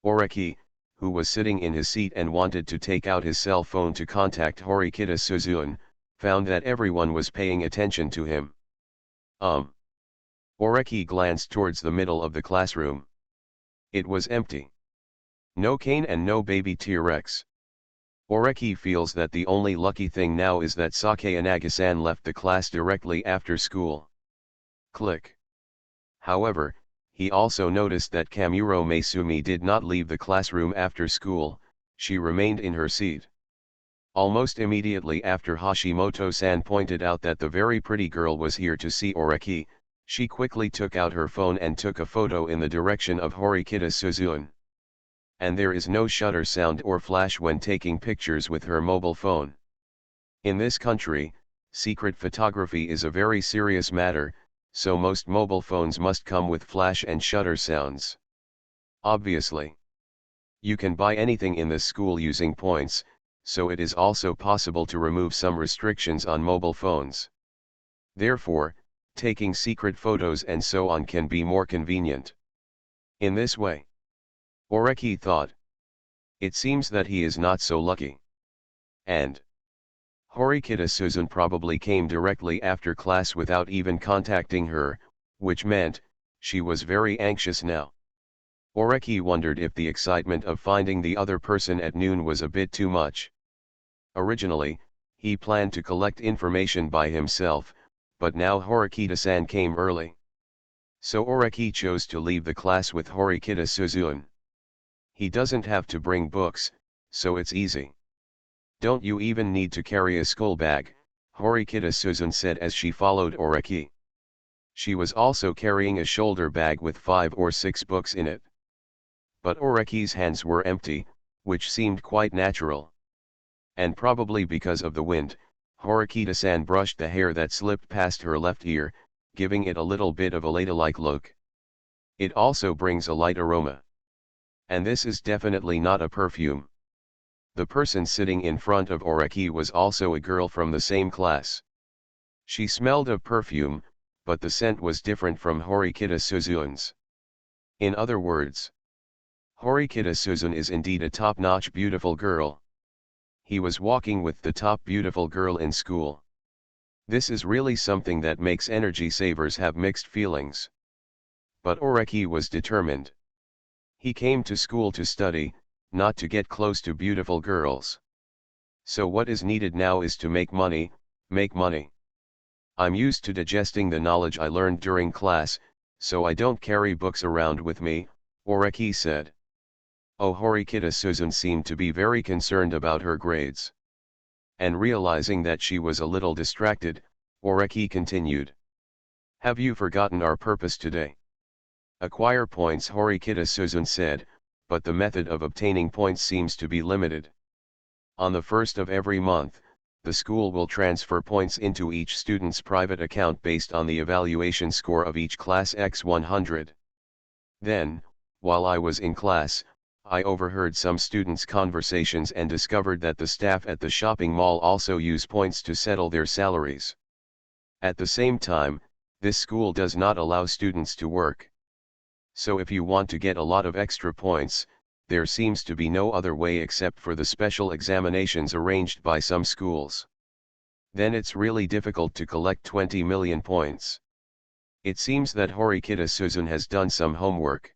Oreki, who was sitting in his seat and wanted to take out his cell phone to contact Horikita Susan, found that everyone was paying attention to him. Oreki glanced towards the middle of the classroom. It was empty. No cane and no baby T-Rex. Oreki feels that the only lucky thing now is that Sakayanagi-san left the class directly after school. Click. However, he also noticed that Kamuro Meisumi did not leave the classroom after school, she remained in her seat. Almost immediately after Hashimoto-san pointed out that the very pretty girl was here to see Oreki, She quickly took out her phone and took a photo in the direction of Horikita Suzune. And there is no shutter sound or flash when taking pictures with her mobile phone. In this country, secret photography is a very serious matter, so most mobile phones must come with flash and shutter sounds. Obviously, you can buy anything in this school using points, so it is also possible to remove some restrictions on mobile phones. Therefore, taking secret photos and so on can be more convenient. In this way, Oreki thought, it seems that he is not so lucky. And Horikita Suzune probably came directly after class without even contacting her, which meant, she was very anxious now. Oreki wondered if the excitement of finding the other person at noon was a bit too much. Originally, he planned to collect information by himself, but now Horikita-san came early. So Oreki chose to leave the class with Horikita Suzune. He doesn't have to bring books, so it's easy. Don't you even need to carry a school bag, Horikita Suzune said as she followed Oreki. She was also carrying a shoulder bag with 5 or 6 books in it. But Oreki's hands were empty, which seemed quite natural. And probably because of the wind, Horikita-san brushed the hair that slipped past her left ear, giving it a little bit of a ladylike look. It also brings a light aroma. And this is definitely not a perfume. The person sitting in front of Oreki was also a girl from the same class. She smelled of perfume, but the scent was different from Horikita Suzune's. In other words, Horikita Suzune is indeed a top-notch beautiful girl. He was walking with the top beautiful girl in school. This is really something that makes energy savers have mixed feelings. But Oreki was determined. He came to school to study, not to get close to beautiful girls. So what is needed now is to make money, make money. I'm used to digesting the knowledge I learned during class, so I don't carry books around with me, Oreki said. Oh, Horikita Suzune seemed to be very concerned about her grades. And realizing that she was a little distracted, Oreki continued. Have you forgotten our purpose today? Acquire points, Horikita Suzune said, but the method of obtaining points seems to be limited. On the first of every month, the school will transfer points into each student's private account based on the evaluation score of each class X100. Then, while I was in class, I overheard some students' conversations and discovered that the staff at the shopping mall also use points to settle their salaries. At the same time, this school does not allow students to work. So if you want to get a lot of extra points, there seems to be no other way except for the special examinations arranged by some schools. Then it's really difficult to collect 20 million points. It seems that Horikita Suzune has done some homework.